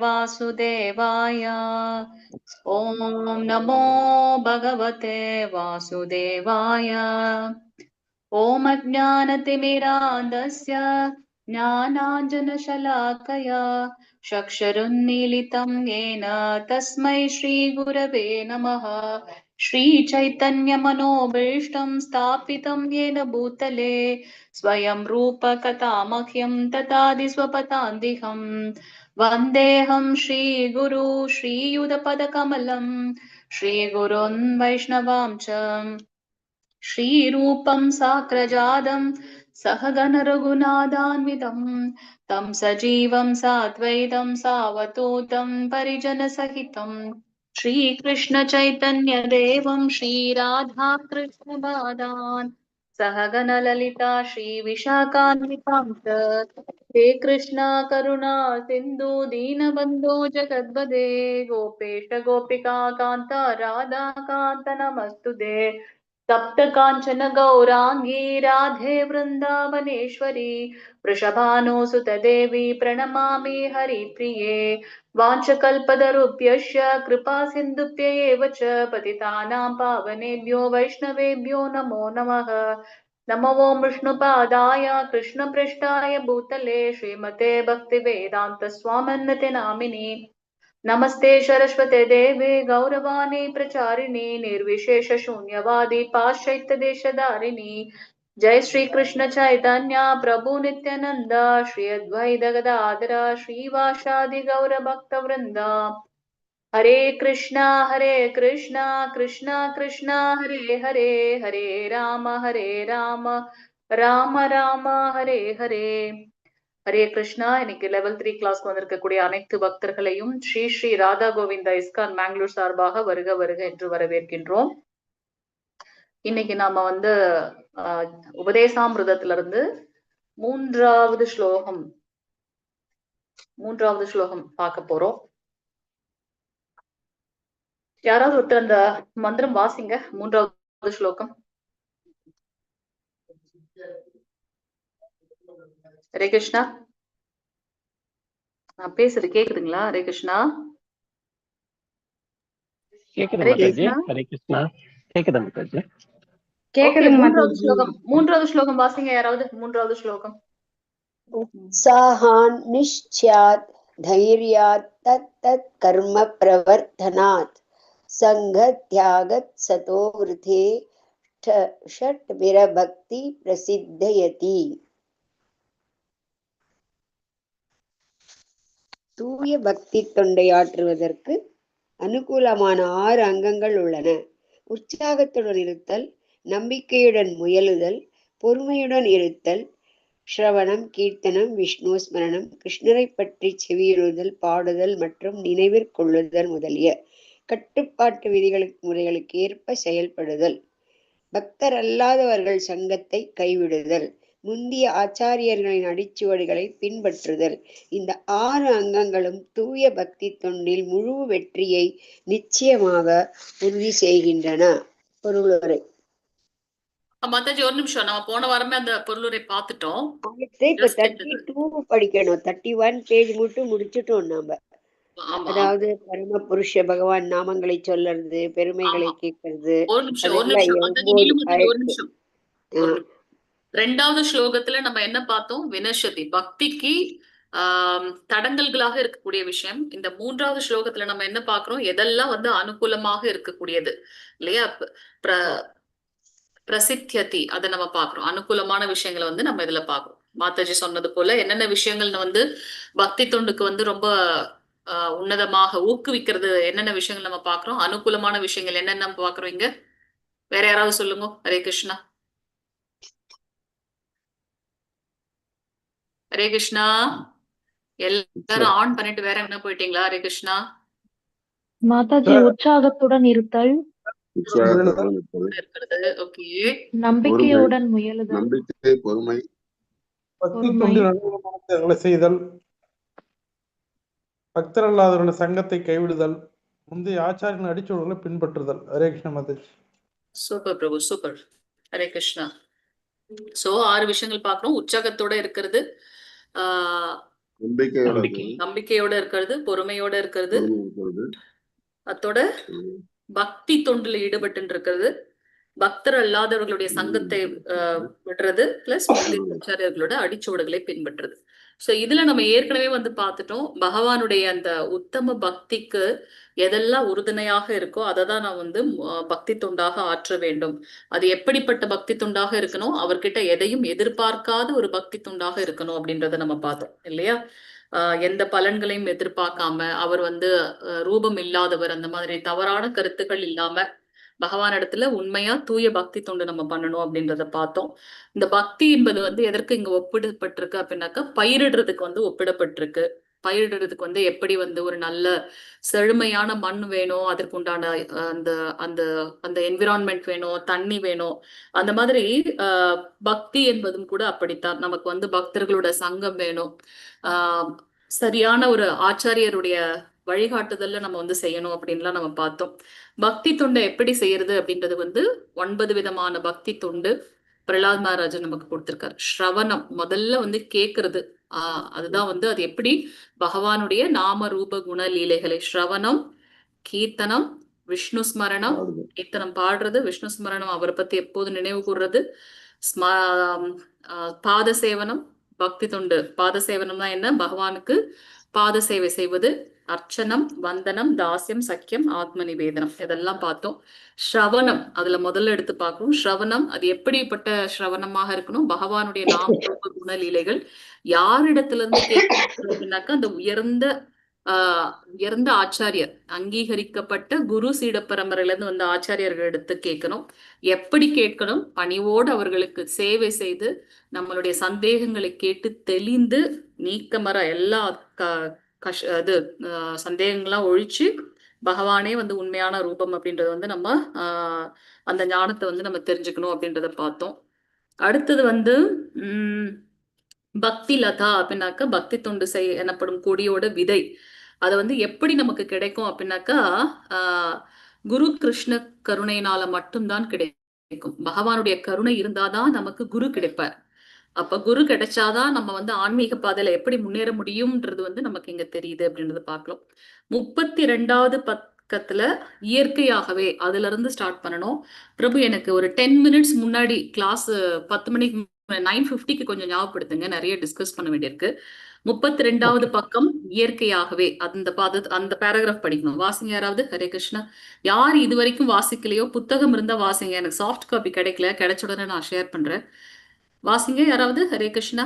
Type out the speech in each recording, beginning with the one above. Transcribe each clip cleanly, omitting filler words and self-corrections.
वासुदेवाय। ॐ नमो भगवते वासुदेवाय। ॐ अज्ञानतिमिरान्धस्य ज्ञानाञ्जनशलाकया चक्षुरुन्मीलितं येन तस्मै श्रीगुरवे नमः। श्रीचैतन्यमनोभीष्टं स्थापितं येन भूतले स्वयं रूपकथामह्यं तथादिस्वपदान्तिकं वन्देऽहं श्रीगुरु श्रीयुतपदकमलं श्रीगुरोन् वैष्णवां च श्रीरूपं साग्रजातं सहगण रघुनाथान्वितं तं सजीवं साद्वैतं सावधूतं परिजनसहितं श्रीकृष्ण चैतन्य देवं श्रीराधा कृष्ण बादान् सहगण ललिता श्रीविशाखान्वितां च हे कृष्णा करुणा सिन्धु दीनबन्धो जगद्पदे गोपेश गोपिका कान्त राधा कान्त नमस्तुते तप्त कांचन गौरांगी राधे वृंदावनेश्वरी वृषभानुसुत देवी प्रणमामि हरिप्रिये वाञ्छकल्पतरुभ्यश्च कृपा सिन्धुभ्य एव च पतितानां पावनेभ्यो वैष्णवेभ्यो नमो नमः। नमो विष्णुपादाय कृष्णपृष्ठाय भूतले श्रीमते भक्तिवेदान्त स्वामिन्नते नामिनी नमस्ते सरस्वते देवे गौरवाणी प्रचारिणी निर्विशेष शून्यवादी पाश्चात्य देशधारिणी जय श्री कृष्ण चैतन्य प्रभु नित्यानंद श्री अद्वैत गदाधर श्रीवासादि गौर भक्त वृंदा हरे कृष्णा कृष्णा कृष्णा हरे हरे हरे राम राम राम हरे हरे ஹரே கிருஷ்ணா. இன்னைக்கு லெவல் 3 கிளாஸ்க்கு வந்திருக்கக்கூடிய அனைத்து பக்தர்களையும் ஸ்ரீ ஸ்ரீ ராதா கோவிந்தா இஸ்கான் மேங்களூர் சார்பாக வருக வருக என்று வரவேற்கின்றோம். இன்னைக்கு நாம உபதேசாமிருதத்திலிருந்து மூன்றாவது ஸ்லோகம் பார்க்க போறோம். யாராவது ஒருத்தர் அந்த மந்திரம் வாசிங்க. மூன்றாவது ஸ்லோகம். ஹரே கிருஷ்ணா. நான் பேசுறது கேக்குதுங்களா? ஹரே கிருஷ்ணா. மூன்றாவது ஸ்லோகம் வாசிங்க யாராவது. மூன்றாவது ஸ்லோகம். உத்சாஹான் நிஷ்ச்யாத் தைர்யாத் தத் கர்ம பிரவர்த்தனாத் சங்க தியாகத் சதோ விருதே ஷட் விரபக்தி பிரசித்தயதி. தூய பக்தி தொண்டையாற்றுவதற்கு அனுகூலமான 6 அங்கங்கள் உள்ளன. உற்சாகத்துடன் இருத்தல், நம்பிக்கையுடன் முயலுதல், பொறுமையுடன் இருத்தல், ஸ்ரவணம், கீர்த்தனம், விஷ்ணு ஸ்மரணம், கிருஷ்ணரை பற்றி செவியுறுதல், பாடுதல் மற்றும் நினைவிற்கொள்ளுதல் முதலிய கட்டுப்பாட்டு முறைகளுக்கு ஏற்ப செயல்படுதல். பக்தர் அல்லாதவர்கள் சங்கத்தை கைவிடுதல், முந்திய ஆச்சாரியர்களின் அடிச்சுவடுகளை பின்பற்றுதல். இந்த 6 அங்கங்களும் தூய பக்தி தொண்டில் முழு வெற்றியை நிச்சயமாக உறுதி செய்கின்றன. பொருளுரை. மாதாஜி ஒரு நிமிஷம், நம்ம போன வாரமே அந்த பொருளுரை பார்த்துட்டோம். இப்ப 32 படிக்கணும். 31 பேஜ் மட்டும் முடிச்சுட்டோம் நாம. அதாவது பரம புருஷ பகவான் நாமங்களை சொல்றது, பெருமைகளை கேட்கறது. ரெண்டாவது ஸ்லோகத்துல நம்ம என்ன பார்த்தோம்? வினஷதி, பக்திக்கு தடங்கல்களாக இருக்கக்கூடிய விஷயம். இந்த மூன்றாவது ஸ்லோகத்துல நம்ம என்ன பாக்குறோம்? எதெல்லாம் அனுகூலமாக இருக்கக்கூடியது இல்லையா? பிரசித்தியதி, அதை நம்ம பாக்குறோம். அனுகூலமான விஷயங்களை நம்ம இதுல பாக்குறோம். மாதாஜி சொன்னது போல என்னென்ன விஷயங்கள் பக்தி தொண்டுக்கு ரொம்ப உன்னதமாக ஊக்குவிக்கிறது, என்னென்ன விஷயங்கள் நம்ம பாக்குறோம்? அனுகூலமான விஷயங்கள் என்னென்ன நம்ம பாக்குறோம் இங்க? வேற யாராவது சொல்லுங்க. ஹரே கிருஷ்ணா. ஹரே கிருஷ்ணா. எல்லாரும் ஆன் பண்ணிட்டு வேற என்ன போயிட்டீங்களா? ஹரே கிருஷ்ணா. மாதாஜி உற்சாகத்துடன் இருத்தல், நம்பிக்கையுடன் முயலுதல், பொறுமை, செய்தல், பக்தர் அல்லாதவர்கள் சங்கத்தை கைவிடுதல், முந்தைய ஆச்சாரியன் அடிச்சோடுகளை பின்பற்றுதல். ஹரே கிருஷ்ணா மாதாஜி. சூப்பர் பிரபு, சூப்பர். ஹரே கிருஷ்ணா. சோ 6 விஷயங்கள் பாக்குறோம். உற்சாகத்தோட இருக்கிறது, நம்பிக்கையோட நம்பிக்கை. இருக்கிறது, நம்பிக்கையோட இருக்கிறது, பொறுமையோட இருக்கிறது, பொறுமை இருக்கிறது. அத்தோட பக்தி தொண்டுல ஈடுபட்டு இருக்கிறது, பக்தர் அல்லாதவர்களுடைய சங்கத்தை விடுறது, பிளஸ் முந்தைய ஆச்சாரியர்களோட அடிச்சுவடுகளை பின்பற்றுறது. சோ இதுல நம்ம ஏற்கனவே வந்து பார்த்துட்டோம், பகவானுடைய அந்த உத்தம பக்திக்கு எதெல்லாம் உறுதுணையாக இருக்கோ அதை தான் நான் வந்து பக்தி தொண்டாக ஆற்ற வேண்டும். அது எப்படிப்பட்ட பக்தி தொண்டாக இருக்கணும், அவர்கிட்ட எதையும் எதிர்பார்க்காத ஒரு பக்தி தொண்டாக இருக்கணும் அப்படின்றத நம்ம பார்த்தோம் இல்லையா. எந்த பலன்களையும் எதிர்பார்க்காம, அவர் வந்து ரூபம் இல்லாதவர், அந்த மாதிரி தவறான கருத்துக்கள் இல்லாம பகவான் இடத்துல உண்மையா தூய பக்தி தொண்டு நம்ம பண்ணணும் அப்படின்றத பார்த்தோம். இந்த பக்தி என்பது வந்து எதற்கு இங்க ஒப்பிடப்பட்டிருக்கு அப்படின்னாக்கா, பயிரிடுறதுக்கு வந்து ஒப்பிடப்பட்டிருக்கு. பயிரிடுறதுக்கு வந்து எப்படி வந்து ஒரு நல்ல செழுமையான மண் வேணும், அதற்கு உண்டான அந்த அந்த அந்த என்விரான்மெண்ட் வேணும், தண்ணி வேணும். அந்த மாதிரி பக்தி என்பதும் கூட அப்படித்தான். நமக்கு வந்து பக்தர்களோட சங்கம் வேணும், சரியான ஒரு ஆச்சாரியருடைய வழிகாட்டுதல்ல நம்ம வந்து செய்யணும் அப்படின்லாம் நம்ம பார்த்தோம். பக்தி தொண்டை எப்படி செய்யறது அப்படின்றது வந்து 9 விதமான பக்தி தொண்டு பிரகலாத் மகாராஜர் நமக்கு கொடுத்திருக்காரு. ஸ்ரவணம், முதல்ல வந்து கேட்கறது. அதுதான் வந்து அது எப்படி பகவானுடைய நாம ரூப குண லீலைகளை. ஸ்ரவணம், கீர்த்தனம், விஷ்ணு ஸ்மரணம், கீர்த்தனம் பாடுறது, விஷ்ணு ஸ்மரணம் அவரை பத்தி எப்போது நினைவு கூறுறது, பாத சேவனம், பக்தி தொண்டு. பாத சேவனம் தான் என்ன, பகவானுக்கு பாத சேவை செய்வது, அர்ச்சனம், வந்தனம், தாசியம், சக்கியம், ஆத்ம நிவேதனம், இதெல்லாம் பார்த்தோம். ஸ்ரவணம் அதுல முதல்ல எடுத்து பார்க்கணும். ஸ்ரவணம் அது எப்படிப்பட்ட ஸ்ரவணமாக இருக்கணும், பகவானுடைய நாம குணலீலைகள் யாரிடத்துல இருந்து கேட்கணும் அப்படின்னாக்கா, அந்த உயர்ந்த ஆச்சாரியர், அங்கீகரிக்கப்பட்ட குரு சீட பரம்பரையில இருந்து வந்த ஆச்சாரியர்கள் எடுத்து கேட்கணும். எப்படி கேட்கணும், பணிவோடு அவர்களுக்கு சேவை செய்து நம்மளுடைய சந்தேகங்களை கேட்டு தெளிந்து நீக்கமர எல்லா சந்தேகங்கள்லாம் ஒழிச்சு பகவானே வந்து உண்மையான ரூபம் அப்படின்றத வந்து நம்ம அந்த ஞானத்தை வந்து நம்ம தெரிஞ்சுக்கணும் அப்படின்றத பார்த்தோம். அடுத்தது வந்து பக்தி லதா அப்படின்னாக்கா, பக்தி தொண்டு எனப்படும் கொடியோட விதை. அதை வந்து எப்படி நமக்கு கிடைக்கும் அப்படின்னாக்கா, குரு கிருஷ்ண கருணையினால மட்டும்தான் கிடைக்கும். பகவானுடைய கருணை இருந்தாதான் நமக்கு குரு கிடைப்பார். அப்ப குரு கிடைச்சாதான் நம்ம வந்து ஆன்மீக பாதையில எப்படி முன்னேற முடியும்ன்றது வந்து நமக்கு இங்க தெரியுது அப்படின்றத பார்க்கலாம். 32வது பக்கத்துல இயற்கையாகவே அதுல இருந்து ஸ்டார்ட் பண்ணணும். பிரபு எனக்கு ஒரு 10 மினிட்ஸ் முன்னாடி கிளாஸ் 10 மணிக்கு 9:50க்கு கொஞ்சம் ஞாபகப்படுத்துங்க, நிறைய டிஸ்கஸ் பண்ண வேண்டியிருக்கு. 32வது பக்கம் இயற்கையாகவே அந்த பேராகிராஃப் படிக்கணும். வாசிங்க யாராவது. ஹரே கிருஷ்ணா. யார் இது வரைக்கும் வாசிக்கலையோ புத்தகம் இருந்தா வாசிங்க, எனக்கு சாஃப்ட் காப்பி கிடைக்கல, கிடைச்ச உடனே நான் ஷேர் பண்றேன். வாசிங்க யாராவது. ஹரே கிருஷ்ணா.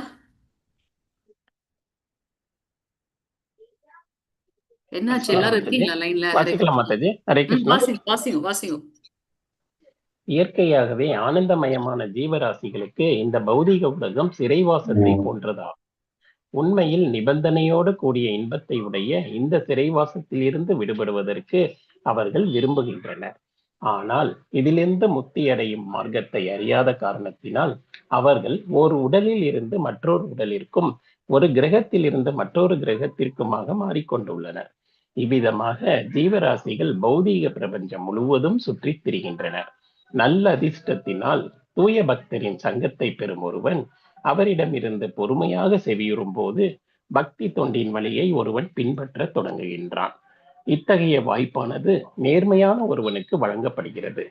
என்னாச்சு, எல்லாரும் இருக்கீங்களா லைன்ல? வாசிக்கலாம் மாதாஜி. ஹரே கிருஷ்ணா. வாசிங்க. இயற்கையாகவே ஆனந்தமயமான ஜீவராசிகளுக்கு இந்த பௌதிக உலகம் சிறைவாசத்தை போன்றதாகும். உண்மையில் நிபந்தனையோடு கூடிய இன்பத்தை உடைய இந்த சிறைவாசத்தில் இருந்து விடுபடுவதற்கு அவர்கள் விரும்புகின்றனர். ஆனால் இதிலிருந்து முக்தி அடையும் மார்க்கத்தை அறியாத காரணத்தினால் அவர்கள் ஒரு உடலில் இருந்து மற்றொரு உடலிற்கும், ஒரு கிரகத்தில் இருந்து மற்றொரு கிரகத்திற்குமாக மாறிக்கொண்டுள்ளனர். இவ்விதமாக ஜீவராசிகள் பௌதீக பிரபஞ்சம் முழுவதும் சுற்றி திரிகின்றனர். நல்ல அதிர்ஷ்டத்தினால் தூய பக்தரின் சங்கத்தை பெறும் ஒருவன் அவரிடமிருந்து பொறுமையாக செவியுறும் போது பக்தி தொண்டின் வழியை ஒருவன் பின்பற்ற தொடங்குகின்றான். இத்தகைய வாய்ப்பானது நேர்மையான ஒருவனுக்கு வழங்கப்படுகிறது.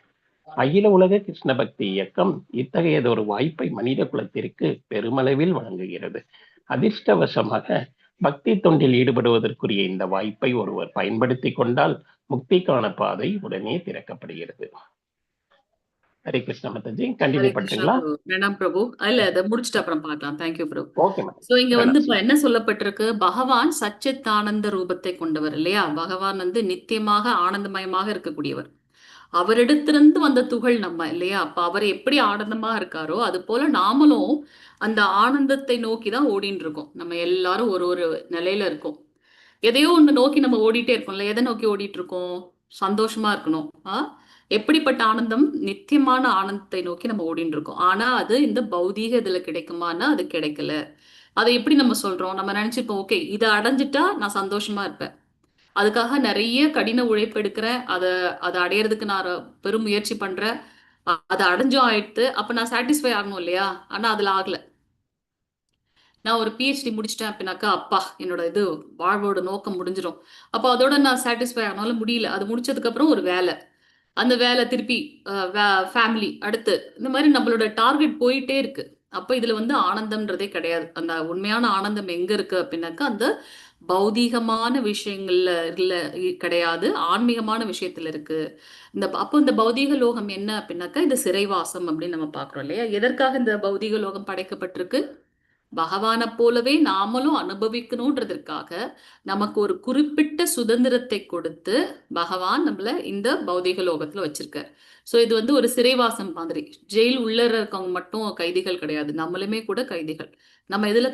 அகில உலக கிருஷ்ண பக்தி இயக்கம் இத்தகையதொரு வாய்ப்பை மனித குலத்திற்கு பெருமளவில் வழங்குகிறது. அதிர்ஷ்டவசமாக பக்தி தொண்டில் ஈடுபடுவதற்குரிய இந்த வாய்ப்பை ஒருவர் பயன்படுத்தி கொண்டால் முக்திக்கான பாதை உடனே திறக்கப்படுகிறது. ஹரே கிருஷ்ண மாதாஜி, கண்டினியூ பண்றீங்களா? பிரணாம் பிரபு. இல்ல அதை முடிச்சுட்டு அப்புறம் பார்க்கலாம். Thank you Prabhu. Okay ma'am. So இங்க வந்து இப்ப என்ன சொல்லப்பட்டிருக்கு, பகவான் சச்சித்தானந்த ரூபத்தை கொண்டவர் இல்லையா. பகவான் வந்து நித்தியமாக ஆனந்தமயமாக இருக்கக்கூடியவர். அவரிடத்திலிருந்து வந்த துகள் நம்ம இல்லையா. அப்ப அவர் எப்படி ஆனந்தமா இருக்காரோ அது போல நாமளும் அந்த ஆனந்தத்தை நோக்கிதான் ஓடின்னு இருக்கோம். நம்ம எல்லாரும் ஒரு ஒரு நிலையில இருக்கோம். எதையோ ஒண்ணு நோக்கி நம்ம ஓடிட்டே இருக்கோம்ல. எதை நோக்கி ஓடிட்டு இருக்கோம்? சந்தோஷமா இருக்கணும். எப்படிப்பட்ட ஆனந்தம்? நித்தியமான ஆனந்தத்தை நோக்கி நம்ம ஓடிட்டு இருக்கோம். ஆனா அது இந்த பௌதீக இதுல கிடைக்குமானா அது கிடைக்கல. அதை எப்படி நம்ம சொல்றோம்? நம்ம நினைச்சுப்போம், ஓகே இதை அடைஞ்சிட்டா நான் சந்தோஷமா இருப்பேன், அதுக்காக நிறைய கடின உழைப்பு எடுக்கிறேன், அதை அடையிறதுக்கு நான் பெரும் முயற்சி பண்றேன், அதை அடைஞ்சும் ஆயிடுத்து, அப்ப நான் சாட்டிஸ்ஃபை ஆகணும் இல்லையா. ஆனா அதுல ஆகல. நான் ஒரு பிஹெச்டி முடிச்சிட்டேன் அப்படின்னாக்கா அப்பா என்னோட இது வாழ்வோட நோக்கம் முடிஞ்சிடும். அப்போ அதோட நான் சாட்டிஸ்ஃபை ஆனாலும் முடியல. அது முடிச்சதுக்கு அப்புறம் ஒரு வேலை, அந்த வேலை திருப்பி ஃபேமிலி, அடுத்து இந்த மாதிரி நம்மளோட டார்கெட் போயிட்டே இருக்கு. அப்ப இதுல வந்து ஆனந்தம்ன்றதே கிடையாது. அந்த உண்மையான ஆனந்தம் எங்க இருக்கு அப்படின்னாக்கா அந்த பௌதீகமான விஷயங்கள்ல இல்ல கிடையாது, ஆன்மீகமான விஷயத்துல இருக்கு. அப்போ இந்த பௌதீக லோகம் என்ன அப்படின்னாக்கா இது சிறைவாசம் அப்படின்னு நம்ம பாக்குறோம் இல்லையா? எதற்காக இந்த பௌதீக லோகம் படைக்கப்பட்டிருக்கு? பகவானை போலவே நாமளும் அனுபவிக்கணுன்றதற்காக நமக்கு ஒரு குறிப்பிட்ட சுதந்திரத்தை கொடுத்து பகவான் நம்மள இந்த பௌதிக லோகத்துல வச்சிருக்கார். சோ இது வந்து ஒரு சிறைவாசம் மாதிரி. ஜெயில் உள்ள இருக்கவங்க மட்டும் கைதிகள் கிடையாது, நம்மளுமே கூட கைதிகள். நம்ம எதுல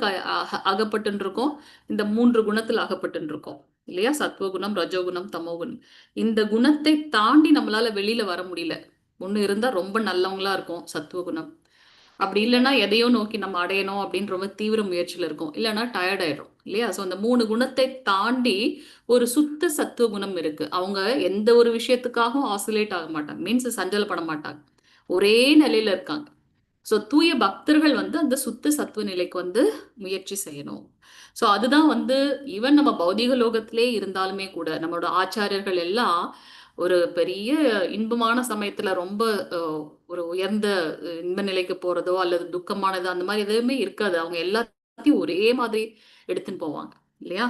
அகப்பட்டு இருக்கோம்? இந்த 3 குணத்தில் அகப்பட்டு இருக்கோம் இல்லையா? சத்துவகுணம், ரஜோகுணம், தமோகுணம். இந்த குணத்தை தாண்டி நம்மளால வெளியில வர முடியல. ஒண்ணு இருந்தா ரொம்ப நல்லவங்களா இருக்கும் சத்துவகுணம், அப்படி இல்லைன்னா எதையோ நோக்கி நம்ம அடையணும் அப்படின்னு ரொம்ப தீவிர முயற்சியில இருக்கும், இல்லைன்னா டயர்ட் ஆயிடும் இல்லையா? ஸோ அந்த 3 குணத்தை தாண்டி ஒரு சுத்த சத்துவ குணம் இருக்கு. அவங்க எந்த ஒரு விஷயத்துக்காகவும் ஆசிலேட் ஆக மாட்டாங்க, மீன்ஸ் சஞ்சலப்பட மாட்டாங்க, ஒரே நிலையில இருக்காங்க. ஸோ தூய பக்தர்கள் வந்து அந்த சுத்த சத்துவ நிலைக்கு வந்து முயற்சி செய்யணும். ஸோ அதுதான் வந்து ஈவன் நம்ம பௌதிக லோகத்திலே இருந்தாலுமே கூட நம்மளோட ஆச்சாரியர்கள் எல்லாம் ஒரு பெரிய இன்பமான சமயத்துல ரொம்ப ஒரு உயர்ந்த இன்ப நிலைக்கு போறதோ அல்லது துக்கமானது அந்த மாதிரி எதுவுமே இருக்காது. அவங்க எல்லாத்தையும் ஒரே மாதிரி எடுத்துன்னு போவாங்க இல்லையா?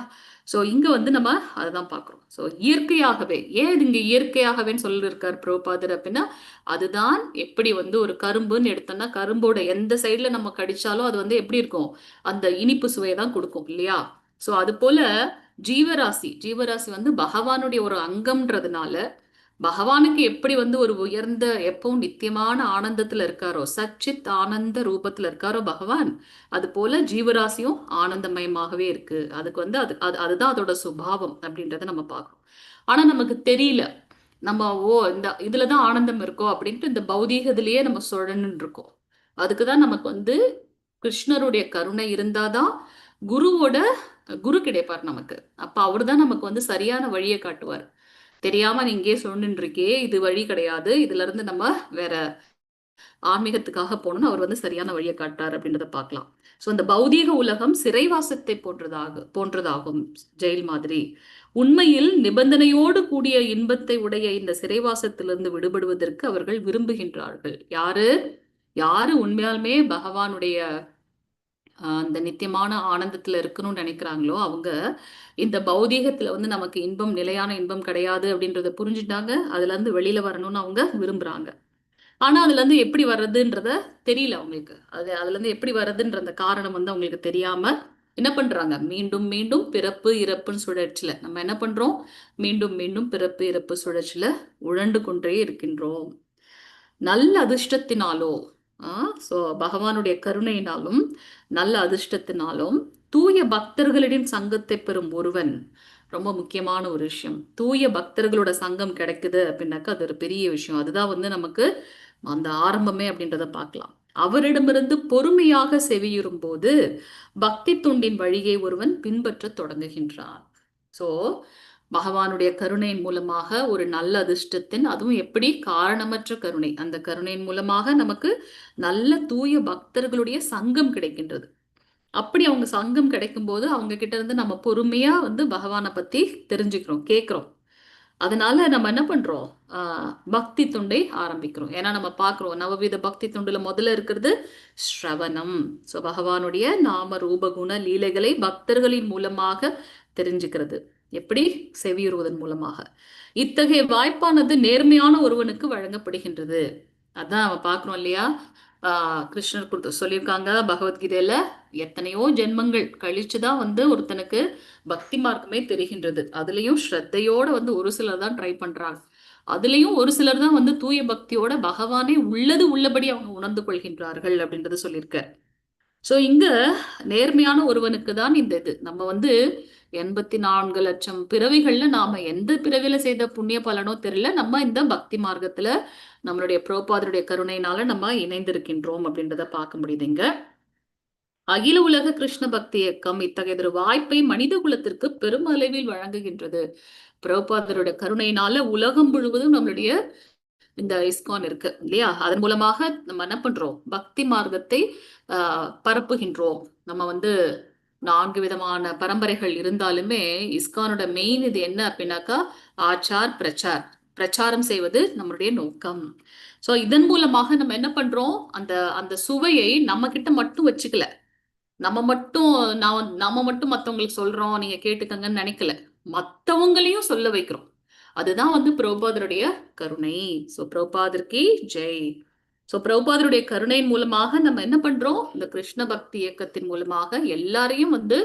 சோ இங்க வந்து நம்ம அதுதான் பாக்குறோம். சோ இயற்கையாகவே, ஏன் இது இங்க இயற்கையாகவேன்னு சொல்லியிருக்காரு பிரபுபாதர் அப்படின்னா, அதுதான் எப்படி வந்து ஒரு கரும்புன்னு எடுத்தோம்னா கரும்போட எந்த சைட்ல நம்ம கடிச்சாலும் அது வந்து எப்படி இருக்கும்? அந்த இனிப்பு சுவையை தான் கொடுக்கும் இல்லையா? சோ அது போல ஜீவராசி வந்து பகவானுடைய ஒரு அங்கம்ன்றதுனால பகவானுக்கு எப்படி வந்து ஒரு உயர்ந்த எப்பவும் நித்தியமான ஆனந்தத்துல இருக்காரோ, சச்சித் ஆனந்த ரூபத்துல இருக்காரோ பகவான், அது போல ஜீவராசியும் ஆனந்தமயமாகவே இருக்கு. அதுக்கு வந்து அதுதான் அதோட சுபாவம் அப்படின்றத நம்ம பார்க்கறோம். ஆனா நமக்கு தெரியல, நம்ம இந்த இதுலதான் ஆனந்தம் இருக்கோ அப்படின்ட்டு இந்த பௌதீகத்திலேயே நம்ம சுழன்னு இருக்கோம். அதுக்குதான் நமக்கு வந்து கிருஷ்ணருடைய கருணை இருந்தாதான் குரு கிடைப்பார் நமக்கு. அப்ப அவர்தான் நமக்கு வந்து சரியான வழியை காட்டுவார். தெரியாம நீ இங்கே சொல்லிட்டு இருக்கே, இது வழி கிடையாது, இதுல இருந்து நம்ம வேற ஆன்மீகத்துக்காக போகணும்னு அவர் வந்து சரியான வழியை காட்டார் அப்படின்றத பார்க்கலாம். ஸோ இந்த பௌதீக உலகம் சிறைவாசத்தை போன்றதாகும், ஜெயில் மாதிரி. உண்மையில் நிபந்தனையோடு கூடிய இன்பத்தை உடைய இந்த சிறைவாசத்திலிருந்து விடுபடுவதற்கு அவர்கள் விரும்புகின்றார்கள். யாரு உண்மையாலுமே பகவானுடைய அந்த நித்தியமான ஆனந்தத்துல இருக்கணும்னு நினைக்கிறாங்களோ அவங்க இந்த பௌதீகத்துல வந்து நமக்கு இன்பம், நிலையான இன்பம் கிடையாது அப்படின்றத புரிஞ்சுட்டாங்க. அதுல இருந்து வெளியில வரணும்னு அவங்க விரும்புறாங்க. ஆனா அதுல இருந்து எப்படி வர்றதுன்றத தெரியல அவங்களுக்கு. அதுல இருந்து எப்படி வர்றதுன்ற அந்த காரணம் வந்து அவங்களுக்கு தெரியாம என்ன பண்றாங்க? மீண்டும் மீண்டும் பிறப்பு இறப்புன்னு சுழற்சியில நம்ம என்ன பண்றோம்? மீண்டும் மீண்டும் பிறப்பு இறப்பு சுழற்சியில உழண்டு கொண்டே இருக்கின்றோம். நல்ல அதிர்ஷ்டத்தினாலோ சோ பகவானுடைய கருணையினாலும் நல்ல அதிர்ஷ்டத்தினாலும் தூய பக்தர்களிடம் சங்கத்தை பெறும் ஒருவன், ரொம்ப முக்கியமான ஒரு விஷயம், தூய பக்தர்களோட சங்கம் கிடைக்குது அப்படின்னாக்கா அது ஒரு பெரிய விஷயம். அதுதான் வந்து நமக்கு அந்த ஆரம்பமே அப்படின்றத பார்க்கலாம். அவரிடமிருந்து பொறுமையாக செவியுறும் போது பக்தி தொண்டின் வழியை ஒருவன் பின்பற்ற தொடங்குகின்றான். சோ பகவானுடைய கருணையின் மூலமாக ஒரு நல்ல அதிர்ஷ்டத்தின், அதுவும் எப்படி காரணமற்ற கருணை, அந்த கருணையின் மூலமாக நமக்கு நல்ல தூய பக்தர்களுடைய சங்கம் கிடைக்கின்றது. அப்படி அவங்க சங்கம் கிடைக்கும் போது அவங்க கிட்ட இருந்து நம்ம பொறுமையா வந்து பகவானை பத்தி தெரிஞ்சுக்கிறோம், கேட்கிறோம். அதனால நம்ம என்ன பண்றோம்? பக்தி தொண்டை ஆரம்பிக்கிறோம். ஏன்னா நம்ம பார்க்கிறோம் நவவித பக்தி தொண்டுல முதல்ல இருக்கிறது ஸ்ரவணம். ஸோ பகவானுடைய நாம ரூப குண லீலைகளை பக்தர்களின் மூலமாக தெரிஞ்சுக்கிறது, எப்படி? செவியுறுவதன் மூலமாக. இத்தகைய வாய்ப்பானது நேர்மையான ஒருவனுக்கு வழங்கப்படுகின்றது. அதான் அவன் பார்க்கிறோம் இல்லையா? கிருஷ்ணர் சொல்லியிருக்காங்க பகவத்கீதையில, எத்தனையோ ஜென்மங்கள் கழிச்சுதான் வந்து ஒருத்தனுக்கு பக்தி மார்க்கமே தெரிகின்றது. அதுலயும் ஸ்ரத்தையோட வந்து ஒரு சிலர் தான் ட்ரை பண்றாங்க. அதுலயும் ஒரு சிலர் தான் வந்து தூய பக்தியோட பகவானே உள்ளபடி அவங்க உணர்ந்து கொள்கின்றார்கள் அப்படின்றத சொல்லியிருக்க. சோ இங்க நேர்மையான ஒருவனுக்கு தான் இந்த இது. நம்ம வந்து 84 லட்சம் பிறவிகள்ல நாம எந்த பிறவில செய்த புண்ணிய பலனோ தெரியல, நம்ம இந்த பக்தி மார்க்கத்துல நம்மளுடைய பிரபுபாதருடைய கருணையினால நம்ம இணைந்திருக்கின்றோம் அப்படின்றத பார்க்க முடியுதுங்க. அகில உலக கிருஷ்ண பக்தி இயக்கம் இத்தகைய ஒரு வாய்ப்பை மனித குலத்திற்கு பெருமளவில் வழங்குகின்றது. பிரபுபாதருடைய கருணையினால உலகம் முழுவதும் நம்மளுடைய இந்த இஸ்கான் இருக்கு இல்லையா? அதன் மூலமாக நம்ம என்ன பண்றோம்? பக்தி மார்க்கத்தை பரப்புகின்றோம். நம்ம வந்து 4 விதமான பரம்பரைகள் இருந்தாலுமே இஸ்கானோட மெயின் இது என்ன அப்படின்னாக்கா ஆச்சார் பிரச்சார், பிரச்சாரம் செய்வது நம்மளுடைய நோக்கம். ஸோ இதன் மூலமாக நம்ம என்ன பண்றோம்? அந்த அந்த சுவையை நம்ம கிட்ட மட்டும் வச்சுக்கல, நாம மட்டும் மத்தவங்களுக்கு சொல்றோம், நீங்க கேட்டுக்கங்கன்னு நினைக்கல, மத்தவங்களையும் சொல்ல வைக்கிறோம். அதுதான் வந்து பிரபுபாதருடைய கருணை. ஸோ பிரபுபாதருக்கு ஜெய். ஸோ பிரபுபாதருடைய கருணையின் மூலமாக நம்ம என்ன பண்றோம்? இந்த கிருஷ்ண பக்தி இயக்கத்தின் மூலமாக எல்லாரையும் வந்து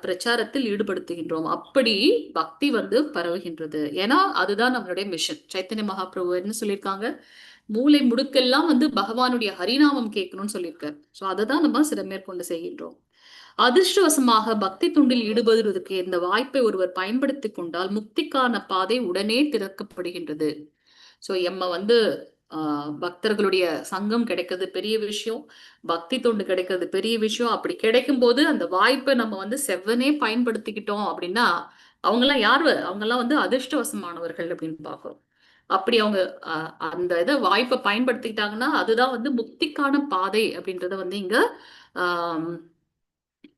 பிரச்சாரத்தில் ஈடுபடுத்துகின்றோம். அப்படி பக்தி வந்து பரவுகின்றது. ஏன்னா அதுதான் நம்மளுடைய மிஷன். சைத்தன்ய மகாபிரபு என்ன சொல்லியிருக்காங்க? மூளை முடுக்கெல்லாம் வந்து பகவானுடைய ஹரிநாமம் கேட்கணும்னு சொல்லியிருக்காரு. ஸோ அதை தான் நம்ம சிறமேற்கொண்டு செய்கின்றோம். அதிர்ஷ்டவசமாக பக்தி துண்டில் ஈடுபடுவதற்கு இந்த வாய்ப்பை ஒருவர் பயன்படுத்தி கொண்டால் முக்திக்கான பாதை உடனே திறக்கப்படுகின்றது. ஸோ எம்ம வந்து பக்தர்களுடைய சங்கம் கிடைக்கிறது பெரிய விஷயம், பக்தி தொண்டு கிடைக்கிறது பெரிய விஷயம். அப்படி கிடைக்கும் போது அந்த வாய்ப்பை நம்ம வந்து செவ்வனே பயன்படுத்திக்கிட்டோம் அப்படின்னா அவங்கெல்லாம் யார்? அவங்கெல்லாம் வந்து அதிர்ஷ்டவசமானவர்கள் அப்படின்னு பார்க்கிறோம். அப்படி அவங்க அந்த இதை வாய்ப்பை பயன்படுத்திக்கிட்டாங்கன்னா அதுதான் வந்து முக்திக்கான பாதை அப்படின்றத வந்து இங்க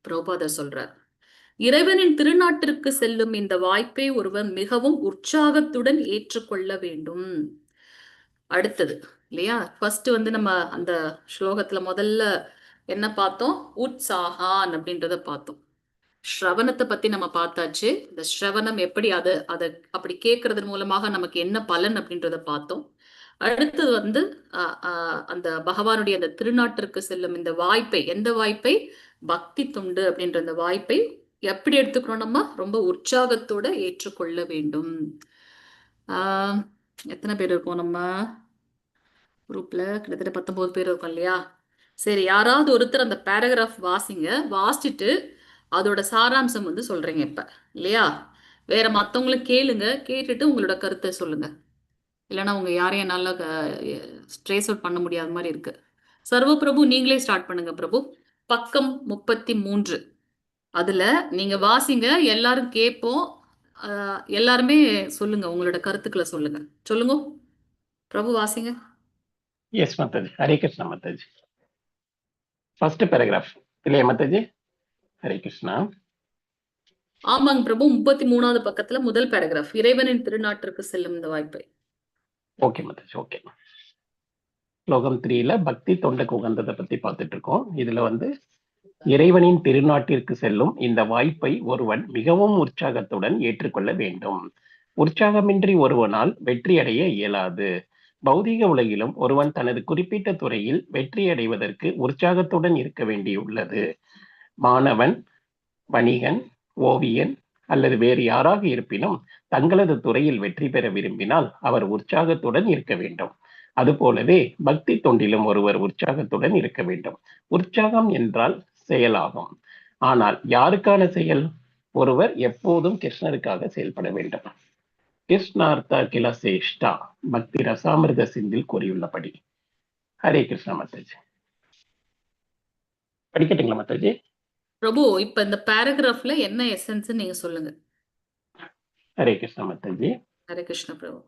பிரபுபாதர் சொல்றார். இறைவனின் திருநாட்டிற்கு செல்லும் இந்த வாய்ப்பை ஒருவர் மிகவும் உற்சாகத்துடன் ஏற்றுக்கொள்ள வேண்டும். அடுத்தது இல்லையா? ஃபர்ஸ்ட் வந்து நம்ம அந்த ஸ்லோகத்துல முதல்ல என்ன பார்த்தோம்? உற்சாகான் அப்படின்றத பார்த்தோம். ஸ்ரவணத்தை பத்தி நம்ம பார்த்தாச்சு. இந்த ஸ்ரவணம் எப்படி அதை அப்படி கேட்கறதன் மூலமாக நமக்கு என்ன பலன் அப்படின்றத பார்த்தோம். அடுத்தது வந்து அந்த பகவானுடைய அந்த திருநாட்டிற்கு செல்லும் இந்த வாய்ப்பை, எந்த வாய்ப்பை? பக்தி தொண்டு அப்படின்ற அந்த வாய்ப்பை எப்படி எடுத்துக்கிறோம்? நம்ம ரொம்ப உற்சாகத்தோட ஏற்றுக்கொள்ள வேண்டும். எத்தனை பேர் இருக்கோம் நம்ம குரூப்ல? கிட்டத்தட்ட 19 பேர் இருக்கோம் இல்லையா? சரி, யாராவது ஒருத்தர் அந்த பேராகிராஃப் வாசிங்க, வாசிச்சுட்டு அதோட சாராம்சம் வந்து சொல்றீங்க இப்ப இல்லையா? வேற மத்தவங்களும் கேளுங்க, கேட்டுட்டு உங்களோட கருத்தை சொல்லுங்க. இல்லைன்னா உங்க யாரையும் என்னால ட்ரேஸ் அவுட் பண்ண முடியாத மாதிரி இருக்கு. சர்வ பிரபு, நீங்களே ஸ்டார்ட் பண்ணுங்க பிரபு. பக்கம் 33. அதுல நீங்க வாசிங்க, எல்லாரும் கேட்போம். எல்லாருமே சொல்லுங்க, உங்களோட கருத்துக்களை சொல்லுங்க. சொல்லுங்க பிரபு, வாசிங்க. Yes Mataji. Hare Krishna Mataji. First paragraph இல்லையா மாதாஜி? ஹரே கிருஷ்ணா. ஆமாங்க பிரபு, 33வது பக்கத்துல முதல் பேராகிராஃப், இறைவனின் திருநாட்டிற்கு செல்லும் இந்த வாய்ப்பை. Okay Mataji, okay. ஸ்லோகம் 3ல பக்தி தொண்டுக்கு உகந்ததை பத்தி பார்த்துட்டு இருக்கோம். இதுல வந்து இறைவனின் திருநாட்டிற்கு செல்லும் இந்த வாய்ப்பை ஒருவன் மிகவும் உற்சாகத்துடன் ஏற்றுக்கொள்ள வேண்டும். உற்சாகமின்றி ஒருவனால் வெற்றி அடைய இயலாது. பௌதீக உலகிலும் ஒருவன் தனது குறிப்பிட்ட துறையில் வெற்றி அடைவதற்கு உற்சாகத்துடன் இருக்க வேண்டியுள்ளது. மாணவன், வணிகன், ஓவியன் அல்லது வேறு யாராக இருப்பினும் தங்களது துறையில் வெற்றி பெற விரும்பினால் அவர் உற்சாகத்துடன் இருக்க வேண்டும். அதுபோலவே பக்தி தொண்டிலும் ஒருவர் உற்சாகத்துடன் இருக்க வேண்டும். உற்சாகம் என்றால் செயலாகும். ஆனால் யாருக்கான செயல்? ஒருவர் எப்போதும் கிருஷ்ணருக்காக செயல்பட வேண்டும். கிருஷ்ணார்த்தா கில சேஷ்டா பக்தி ரசாமிர்த சிந்தில் கூறியுள்ளபடி. ஹரே கிருஷ்ணா மாதாஜி. படிக்கட்டுங்களா மாதாஜி? பிரபு, இப்ப இந்த பேராகிராஃப்ல என்ன எசன்ஸ் நீங்க சொல்லுங்க. ஹரே கிருஷ்ணா மாதாஜி. ஹரே கிருஷ்ண பிரபு.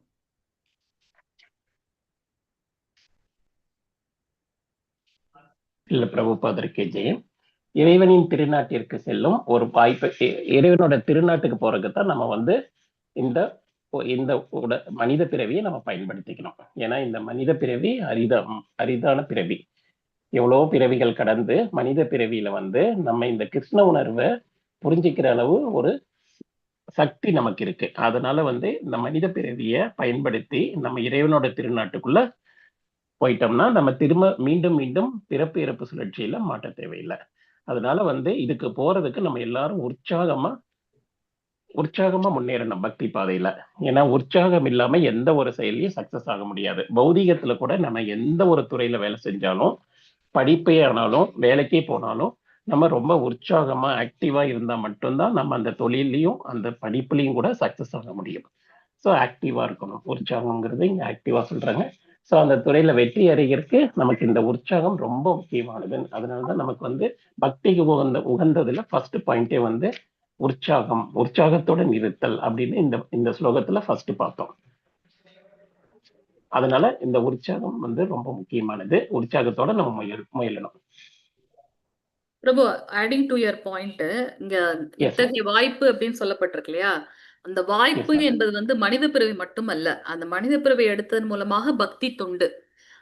இல்ல பிரபுபாதருக்கே ஜெயம். இறைவனின் திருநாட்டிற்கு செல்லும் ஒரு வாய்ப்பு, இறைவனோட திருநாட்டுக்கு போறதுக்கு தான் நம்ம வந்து இந்த மனித பிறவியை நம்ம பயன்படுத்திக்கணும். ஏன்னா இந்த மனித பிறவி அரிதான பிறவி. எவ்வளவோ பிறவிகள் கடந்து மனித பிறவியில வந்து நம்ம இந்த கிருஷ்ண உணர்வை புரிஞ்சுக்கிற அளவு ஒரு சக்தி நமக்கு இருக்கு. அதனால வந்து இந்த மனித பிறவியை பயன்படுத்தி நம்ம இறைவனோட திருநாட்டுக்குள்ள போயிட்டோம்னா நம்ம திரும்ப மீண்டும் மீண்டும் பிறப்பு இறப்பு சுழற்சியில மாட்ட தேவையில்லை. அதனால வந்து இதுக்கு போறதுக்கு நம்ம எல்லாரும் உற்சாகமா முன்னேறணும் பக்தி பாதையில. ஏன்னா உற்சாகம் இல்லாம எந்த ஒரு செயலையும் சக்சஸ் ஆக முடியாது. பௌதீகத்துல கூட நம்ம எந்த ஒரு துறையில வேலை செஞ்சாலும், படிப்பே ஆனாலும், வேலைக்கே போனாலும் நம்ம ரொம்ப உற்சாகமா ஆக்டிவா இருந்தா மட்டும்தான் நம்ம அந்த தொழிலையும் அந்த படிப்புலையும் கூட சக்சஸ் ஆக முடியும். ஸோ ஆக்டிவா இருக்கணும். உற்சாகம்ங்கிறது இங்க ஆக்டிவா சொல்றாங்க. ஸோ அந்த துறையில வெற்றி அடைகிறதுக்கு நமக்கு இந்த உற்சாகம் ரொம்ப முக்கியமானது. அதனாலதான் நமக்கு வந்து பக்திக்கு உகந்ததுல ஃபர்ஸ்ட் பாயிண்டே வந்து உற்சாகத்துடன் இருத்தல் அப்படின்னு இந்த ஸ்லோகத்துல ஃபர்ஸ்ட் பார்த்தோம். அதனால இந்த உற்சாகம் வந்து ரொம்ப முக்கியமானது. உற்சாகத்தோட நம்ம முயலணும். பிரபு, ஆடிங் டு யுவர் பாயிண்ட், இங்க எஸ் மேம். இத்தகைய வாய்ப்பு அப்படின்னு சொல்லப்பட்டிருக்கு இல்லையா? அந்த வாய்ப்பு எஸ் மேம். என்பது வந்து மனித பிறவி மட்டுமல்ல. அந்த மனித பிறவை எடுத்ததன் மூலமாக பக்தி தொண்டு,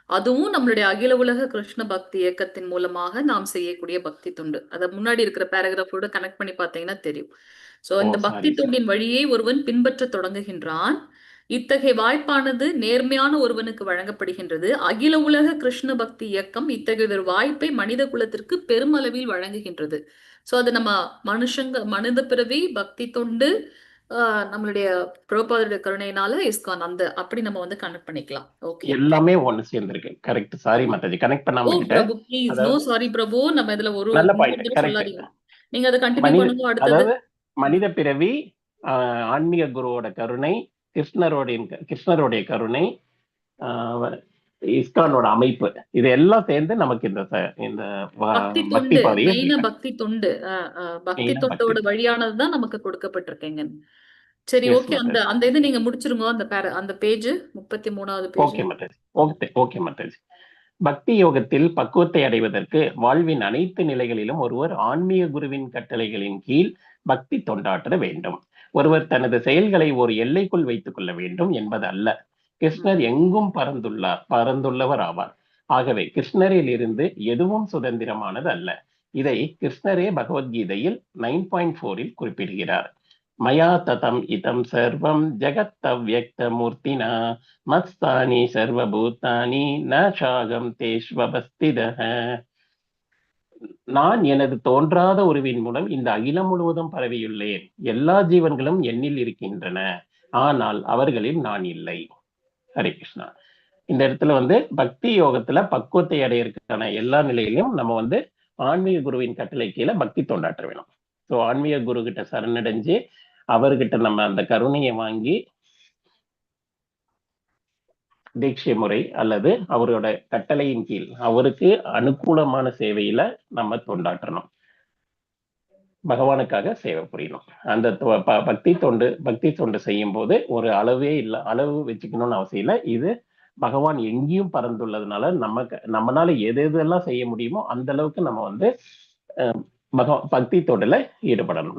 அதுவும் நம்மளுடைய அகில உலக கிருஷ்ண பக்தி இயக்கத்தின் மூலமாக நாம் செய்யக்கூடிய பக்தி தொண்டு. அதை முன்னாடி இருக்கிற பேராகிராஃபோட கனெக்ட் பண்ணி பார்த்தீங்கன்னா தெரியும். சோ ஓ இந்த பக்தி சாரி சார். தொண்டின் வழியே ஒருவன் பின்பற்ற தொடங்குகின்றான். இத்தகைய வாய்ப்பானது நேர்மையான ஒருவனுக்கு வழங்கப்படுகின்றது. அகில உலக கிருஷ்ண பக்தி இயக்கம் இத்தகைய ஒரு வாய்ப்பை மனித குலத்திற்கு பெருமளவில் வழங்குகின்றது. சோ அது நம்ம மனித பிறவி பக்தி தொண்டு, நம்மளுடைய பிரபுபாதருடைய கருணையினால இஸ்கான், அந்த அப்படி நம்ம வந்து கனெக்ட் பண்ணிக்கலாம். ஓகே, எல்லாமே ஒண்ணு சேர்ந்திருக்கு. கரெக்ட். சாரி ஆமா. மாதாஜி, கனெக்ட் ஓ பண்ணாம விட்டுட்டேன். பிரபு, ப்ளீஸ், நோ அதாவது சாரி பிரபு. நம்ம இதுல ஒரு நல்ல இன்னொரு பாயிண்ட். தடவை கரெக்ட். சொல்லாதீங்க. நீங்க அதை கண்டினியூ மனித பண்ணுங்க. அடுத்தது அதாவது மனித பிறவி, ஆன்மீக குருவோட கருணை, கிருஷ்ணருடைய கருணை, இஸ்கானோட அமைப்பு, இது எல்லாம் சேர்ந்து நமக்கு இந்த பக்தி பக்தி தொண்டு, பாதையை மெயினா பக்தி தொண்டு, பக்தி தொண்டோட வழியானதுதான் நமக்கு கொடுக்கப்பட்டிருக்கேங்க. சரி, ஓகே. அந்த அந்த இது நீங்க முடிச்சிருங்க. அந்த பேஜ் 33வது page. Okay Mataji. Okay Mataji. பக்தி யோகத்தில் பக்குவத்தை அடைவதற்கு வாழ்வின் அனைத்து நிலைகளிலும் ஒருவர் ஆன்மீக குருவின் கட்டளைகளின் கீழ் பக்தி தொண்டாற்ற வேண்டும். ஒருவர் தனது செயல்களை ஒரு எல்லைக்குள் வைத்துக் கொள்ள வேண்டும் என்பது அல்ல. கிருஷ்ணர் எங்கும் பறந்துள்ளவர் ஆவார். ஆகவே கிருஷ்ணரில் இருந்து எதுவும் சுதந்திரமானது அல்ல. இதை கிருஷ்ணரே பகவத்கீதையில் 9.4 குறிப்பிடுகிறார். மயா ததம் இதம் சர்வம் ஜெகத்தவ்யக்த மூர்த்தினா மஸ்தானி சர்வபூதானி ந சாகம் தேஷ்வபஸ்திதஹ. நான் எனது தோன்றாத உருவின் மூலம் இந்த அகிலம் முழுவதும் பரவியுள்ளேன். எல்லா ஜீவன்களும் என்னில் இருக்கின்றன, ஆனால் அவர்களில் நான் இல்லை. ஹரே கிருஷ்ணா. இந்த இடத்துல வந்து பக்தி யோகத்துல பக்குவத்தை அடையிறதுக்கான எல்லா நிலையிலும் நம்ம வந்து ஆன்மீக குருவின் கட்டளை கீழே பக்தி தொண்டாற்ற வேணும். ஸோ ஆன்மீக குரு கிட்ட சரணடைஞ்சு அவர்கிட்ட நம்ம அந்த கருணையை வாங்கி தீட்சை முறை அல்லது அவரோட கட்டளையின் கீழ் அவருக்கு அனுகூலமான சேவையில நம்ம தொண்டாற்றணும். பகவானுக்காக சேவை புரியணும். அந்த பக்தி தொண்டு செய்யும் போது ஒரு அளவு வச்சுக்கணும்னு அவசியம் இல்லை. இது பகவான் எங்கேயும் பறந்துள்ளதுனால நம்மளால எதெல்லாம் செய்ய முடியுமோ அந்த அளவுக்கு நம்ம வந்து பக்தி தொண்டுல ஈடுபடணும்.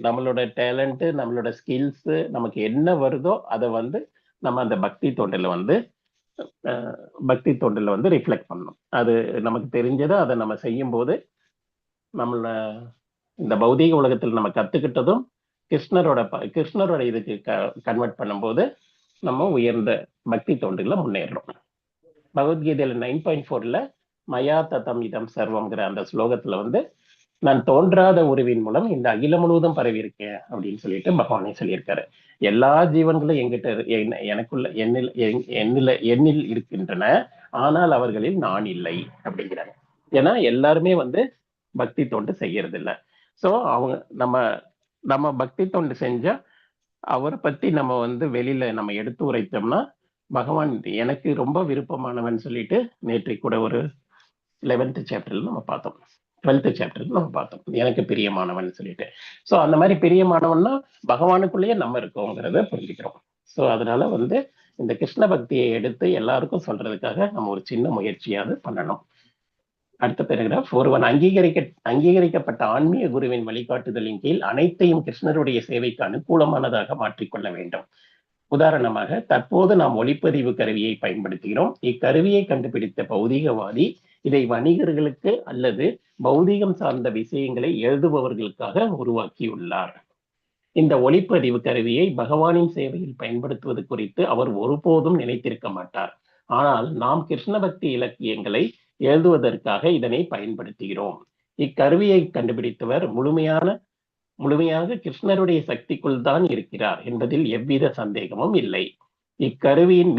நம்மளோட டேலண்ட், நம்மளோட ஸ்கில்ஸ், நமக்கு என்ன வருதோ அதை வந்து நம்ம அந்த பக்தி தொண்டுல வந்து ரிஃப்ளெக்ட் பண்ணணும். அது நமக்கு தெரிஞ்சதை அதை நம்ம செய்யும் போது இந்த பௌதீக உலகத்தில் நம்ம கத்துக்கிட்டதும் கிருஷ்ணரோட இதுக்கு கன்வெர்ட் பண்ணும்போது நம்ம உயர்ந்த பக்தி தொண்டுல முன்னேறோம். பகவத்கீதையில 9.4 மயா ததம் இதம் சர்வம்ங்கிற அந்த ஸ்லோகத்துல வந்து நான் தோன்றாத உருவின் மூலம் இந்த அகிலம் முழுவதும் பரவி இருக்கேன் அப்படின்னு சொல்லிட்டு பகவானே சொல்லியிருக்காரு. எல்லா ஜீவன்களும் எனக்குள்ள என்னில் இருக்கின்றன, ஆனால் அவர்களில் நான் இல்லை அப்படிங்கிறாங்க. ஏன்னா எல்லாருமே வந்து பக்தி தொண்டு செய்யறது இல்லை. ஸோ அவங்க நம்ம பக்தி தொண்டு செஞ்சா அவரை பத்தி நம்ம வந்து வெளியில நம்ம எடுத்து உரைத்தோம்னா பகவான் எனக்கு ரொம்ப விருப்பமானவன் சொல்லிட்டு நேற்று கூட ஒரு 11th சாப்டர்ல நம்ம பார்த்தோம், 12th சாப்டர்ல நம்ம பார்த்தோம் எனக்கு பிரியமானவன் சொல்லிட்டு. ஸோ அந்த மாதிரி பிரியமானவன்னா பகவானுக்குள்ளேயே நம்ம இருக்கோங்கிறத புரிஞ்சுக்கிறோம். ஸோ அதனால வந்து இந்த கிருஷ்ண பக்தியை எடுத்து எல்லாருக்கும் சொல்றதுக்காக நம்ம ஒரு சின்ன முயற்சியாவது பண்ணணும். அடுத்த பேராகிராஃப். ஒருவன் அங்கீகரிக்கப்பட்ட ஆன்மீக குருவின் வழிகாட்டுதலின் கீழ் அனைத்தையும் கிருஷ்ணருடைய சேவைக்கு அனுகூலமானதாக மாற்றிக்கொள்ள வேண்டும். உதாரணமாக, தற்போது நாம் ஒளிப்பதிவு கருவியை பயன்படுத்துகிறோம். இக்கருவியை கண்டுபிடித்த பௌதீகவாதி இதை வணிகர்களுக்கு அல்லது பௌதீகம் சார்ந்த விஷயங்களை எழுதுபவர்களுக்காக உருவாக்கியுள்ளார். இந்த ஒளிப்பதிவு கருவியை பகவானின் சேவையில் பயன்படுத்துவது குறித்து அவர் ஒருபோதும் நினைத்திருக்க மாட்டார். ஆனால் நாம் கிருஷ்ண பக்தி இலக்கியங்களை எழுதுவதற்காக இதனை பயன்படுத்துகிறோம். இக்கருவியை கண்டுபிடித்தவர் முழுமையாக கிருஷ்ணருடைய சக்திக்குள் தான் இருக்கிறார் என்பதில் எவ்வித சந்தேகமும் இல்லை. இக்கருவியின்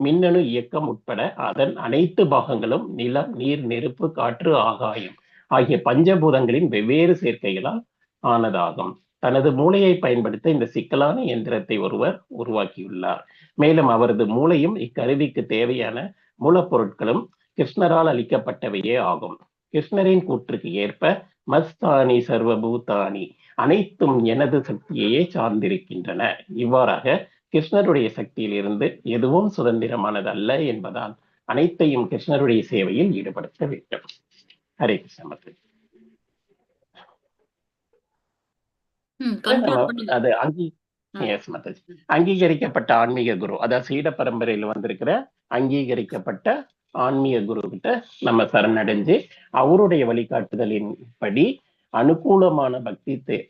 மின்னணு இயக்கம் உட்பட அதன் அனைத்து பாகங்களும் நிலம், நீர், நெருப்பு, காற்று, ஆகாயம் ஆகிய பஞ்சபூதங்களின் வெவ்வேறு சேர்க்கைகளால் ஆனதாகும். தனது மூளையை பயன்படுத்த இந்த சிக்கலான இயந்திரத்தை ஒருவர் உருவாக்கியுள்ளார். மேலும் அவரது மூளையும் இக்கருவிக்கு தேவையான மூலப்பொருட்களும் கிருஷ்ணரால் அளிக்கப்பட்டவையே ஆகும். கிருஷ்ணரின் கூற்றுக்கு ஏற்ப மஸ்தானி சர்வபூதானி, அனைத்தும் எனது சக்தியையே சார்ந்திருக்கின்றன. இவ்வாறாக கிருஷ்ணருடைய சக்தியிலிருந்து எதுவும் சுதந்திரமானது அல்ல என்பதால் அனைத்தையும் கிருஷ்ணருடைய சேவையில் ஈடுபடுத்த வேண்டும். ஹரே கிருஷ்ண மாதாஜி. கன்க்ளூட் பண்ணுங்க. அது எஸ் மாதாஜி. அங்கீகரிக்கப்பட்ட ஆன்மீக குரு, அதாவது சீட பரம்பரையில வந்திருக்கிற அங்கீகரிக்கப்பட்ட ஆன்மீக குரு கிட்ட நம்ம சரணடைஞ்சு அவருடைய வழிகாட்டுதலின் படி அனுகூலமான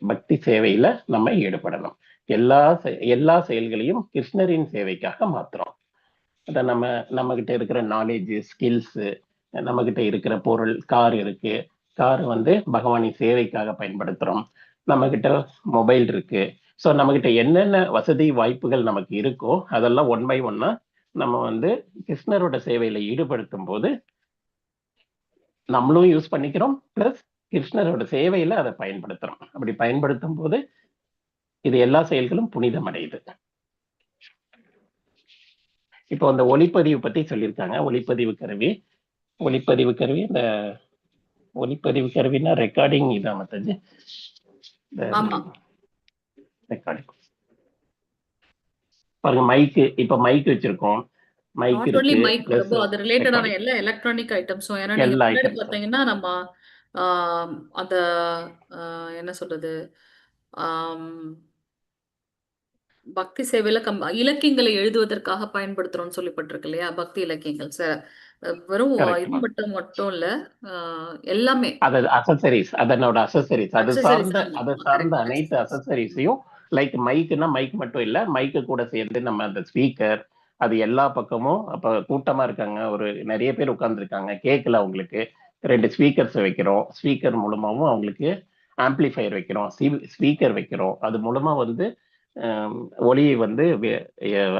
பக்தி சேவையில நம்ம ஈடுபடணும். எல்லா செயல்களையும் கிருஷ்ணரின் சேவைக்காக மாத்துறோம். அத நம்ம கிட்ட இருக்கிற நாலேஜ், ஸ்கில்ஸ், நம்ம கிட்ட இருக்கிற பொருள், கார் இருக்கு, கார் பகவானின் சேவைக்காக பயன்படுத்துறோம். நம்ம கிட்ட மொபைல் இருக்கு. ஸோ நம்ம கிட்ட என்னென்ன வசதி வாய்ப்புகள் நமக்கு இருக்கோ அதெல்லாம் ஒன் பை ஒன்னா நம்ம கிருஷ்ணரோட சேவையில ஈடுபடுத்தும் போது நம்மளும் யூஸ் பண்ணிக்கிறோம், பிளஸ் கிருஷ்ணரோட சேவையில அதை பயன்படுத்துறோம். அப்படி பயன்படுத்தும் போது இது எல்லா செயல்களும் புனிதம் அடையுது. இப்போ அந்த ஒளிப்பதிவு பத்தி சொல்லியிருக்காங்க. ஒளிப்பதிவு கருவி இந்த ஒளிப்பதிவு கருவினா ரெக்கார்டிங் இதான் மாதாஜி. ரெக்கார்டிங் பாருங்க, இப்ப மைக் வச்சிருக்கோம். மைக் இருக்கு, அது ரிலேட்டடான எல்லா எலக்ட்ரானிக் ஐட்டம்ஸும். ஏன்னா நீங்க முன்னாடி பாத்தீங்கன்னா நம்ம அந்த என்ன சொல்றது, பக்தி சேவையில இலக்கியங்களை எழுதுவதற்காக பயன்படுத்துறோம்னு சொல்லப்பட்டிருக்கு இல்லையா? பக்தி இலக்கியங்கள் வெறும் இது மட்டும் இல்ல, எல்லாமே அசசரிஸ், அதனோட அசசரிஸ், அது சார்ந்த அனைத்து அசசரிஸையும், லைக் மைக்னா மைக் மட்டும் இல்ல, மைக்கு கூட சேர்ந்து நம்ம அந்த ஸ்பீக்கர், அது எல்லா பக்கமும். அப்ப கூட்டமா இருக்காங்க, ஒரு நிறைய பேர் உட்கார்ந்துருக்காங்க, கேட்கல அவங்களுக்கு, 2 ஸ்பீக்கர்ஸ் வைக்கிறோம். ஸ்பீக்கர் மூலமாவும் அவங்களுக்கு ஆம்பிளிஃபயர் வைக்கிறோம், ஸ்பீக்கர் வைக்கிறோம். அது மூலமா ஒலியை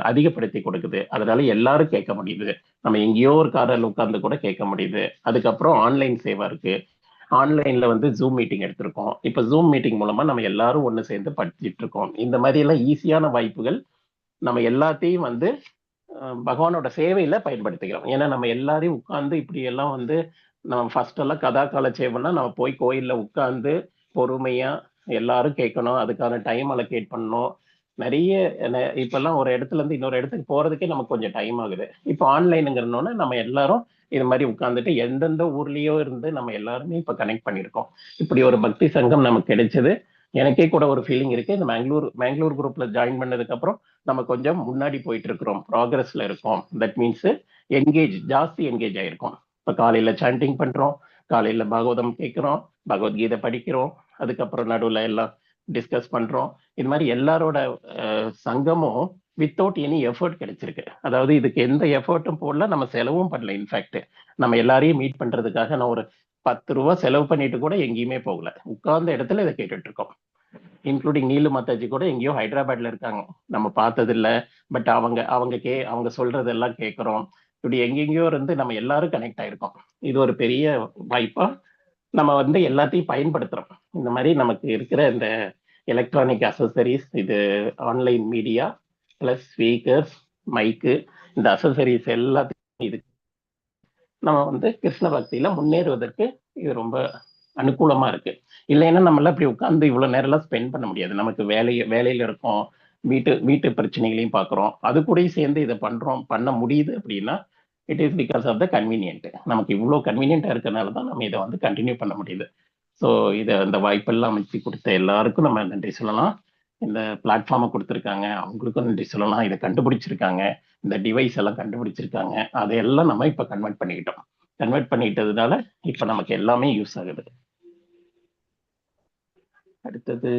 அதிகப்படுத்தி கொடுக்குது. அதனால எல்லாரும் கேட்க முடியுது. நம்ம எங்கேயோ ஒரு காரில் உட்கார்ந்து கூட கேட்க முடியுது. அதுக்கப்புறம் ஆன்லைன் சேவை இருக்கு. ஆன்லைன்ல ஜூம் மீட்டிங் எடுத்திருக்கோம். இப்ப ஜூம் மீட்டிங் மூலமா நம்ம எல்லாரும் ஒண்ணு சேர்ந்து படிச்சுட்டு இருக்கோம். இந்த மாதிரி எல்லாம் ஈஸியான வாய்ப்புகள் நம்ம எல்லாத்தையும் பகவானோட சேவையில பயன்படுத்திக்கிறோம். ஏன்னா நம்ம எல்லாரையும் உட்கார்ந்து இப்படி எல்லாம் நம்ம ஃபர்ஸ்ட் எல்லாம் கதா கால சேவைன்னா நம்ம போய் கோயில்ல உட்கார்ந்து பொறுமையா எல்லாரும் கேட்கணும், அதுக்கான டைம் அலோகேட் பண்ணணும். நிறைய இப்பெல்லாம் ஒரு இடத்துல இருந்து இன்னொரு இடத்துக்கு போறதுக்கே நமக்கு கொஞ்சம் டைம் ஆகுது. இப்போ ஆன்லைனுங்கிறனோட நம்ம எல்லாரும் இது மாதிரி உட்கார்ந்துட்டு எந்தெந்த ஊர்லயோ இருந்து நம்ம எல்லாருமே இப்ப கனெக்ட் பண்ணியிருக்கோம். இப்படி ஒரு பக்தி சங்கம் நமக்கு கிடைச்சது. எனக்கே கூட ஒரு ஃபீலிங் இருக்கு. இந்த மேங்களூர் குரூப்ல ஜாயின் பண்ணதுக்கு அப்புறம் நம்ம கொஞ்சம் முன்னாடி போயிட்டு இருக்கிறோம், ப்ராக்ரஸ்ல இருக்கோம். தட் மீன்ஸ் ஜாஸ்தி என்கேஜ் ஆயிருக்கோம். இப்ப காலையில சாண்டிங் பண்றோம், காலையில பாகவதம் கேட்கிறோம், பகவத்கீதை படிக்கிறோம், அதுக்கப்புறம் நடுவுல எல்லாம் டிஸ்கஸ் பண்றோம். இது மாதிரி எல்லாரோட சங்கமும் வித்தவுட் எனி எஃபர்ட் கிடைச்சிருக்கு. அதாவது இதுக்கு எந்த எஃபர்ட்டும் போடல, நம்ம செலவும் பண்ணல. இன்ஃபேக்ட் நம்ம எல்லாரையும் மீட் பண்றதுக்காக நான் ஒரு 10 ரூபா செலவு பண்ணிட்டு கூட எங்கேயுமே போகல, உட்கார்ந்த இடத்துல இதை கேட்டுட்டு இருக்கோம். இன்க்ளூடிங் நீலு மாதாஜி கூட எங்கேயோ ஹைதராபாத்ல இருக்காங்க, நம்ம பார்த்தது இல்லை. பட் அவங்க சொல்றதெல்லாம் கேட்கிறோம். இப்படி எங்கெங்கயோ இருந்து நம்ம எல்லாரும் கனெக்ட் ஆயிருக்கோம். இது ஒரு பெரிய வாய்ப்பா நம்ம எல்லாத்தையும் பயன்படுத்துறோம். இந்த மாதிரி நமக்கு இருக்கிற இந்த எலக்ட்ரானிக் அசசரிஸ், இது ஆன்லைன் மீடியா பிளஸ் ஸ்பீக்கர்ஸ், மைக்கு, இந்த அசசரிஸ் எல்லாத்தையும் இது நம்ம கிருஷ்ண பக்தியில முன்னேறுவதற்கு இது ரொம்ப அனுகூலமா இருக்கு. இல்லைன்னா நம்மளாம் இப்படி உட்கார்ந்து இவ்வளவு நேரம் எல்லாம் ஸ்பெண்ட் பண்ண முடியாது. நமக்கு வேலையில இருக்கோம், வீட்டு பிரச்சனைகளையும் பாக்குறோம், அது கூட சேர்ந்து இதை பண்ண முடியுது அப்படின்னா it is because of the convenient. நமக்கு இவ்வளவு கன்வீனியன்டா இருக்கனால தான் நம்ம இதை கண்டினியூ பண்ண முடியுது. ஸோ இதை அந்த வாய்ப்பெல்லாம் அமைச்சு கொடுத்த எல்லாருக்கும் நம்ம நன்றி சொல்லலாம். இந்த பிளாட்ஃபார்மை கொடுத்துருக்காங்க அவங்களுக்கும் நன்றி சொல்லலாம். இதை கண்டுபிடிச்சிருக்காங்க, இந்த டிவைஸ் எல்லாம் கண்டுபிடிச்சிருக்காங்க, அதையெல்லாம் நம்ம இப்ப கன்வெர்ட் பண்ணிட்டதுனால இப்ப நமக்கு எல்லாமே யூஸ் ஆகுது. அடுத்தது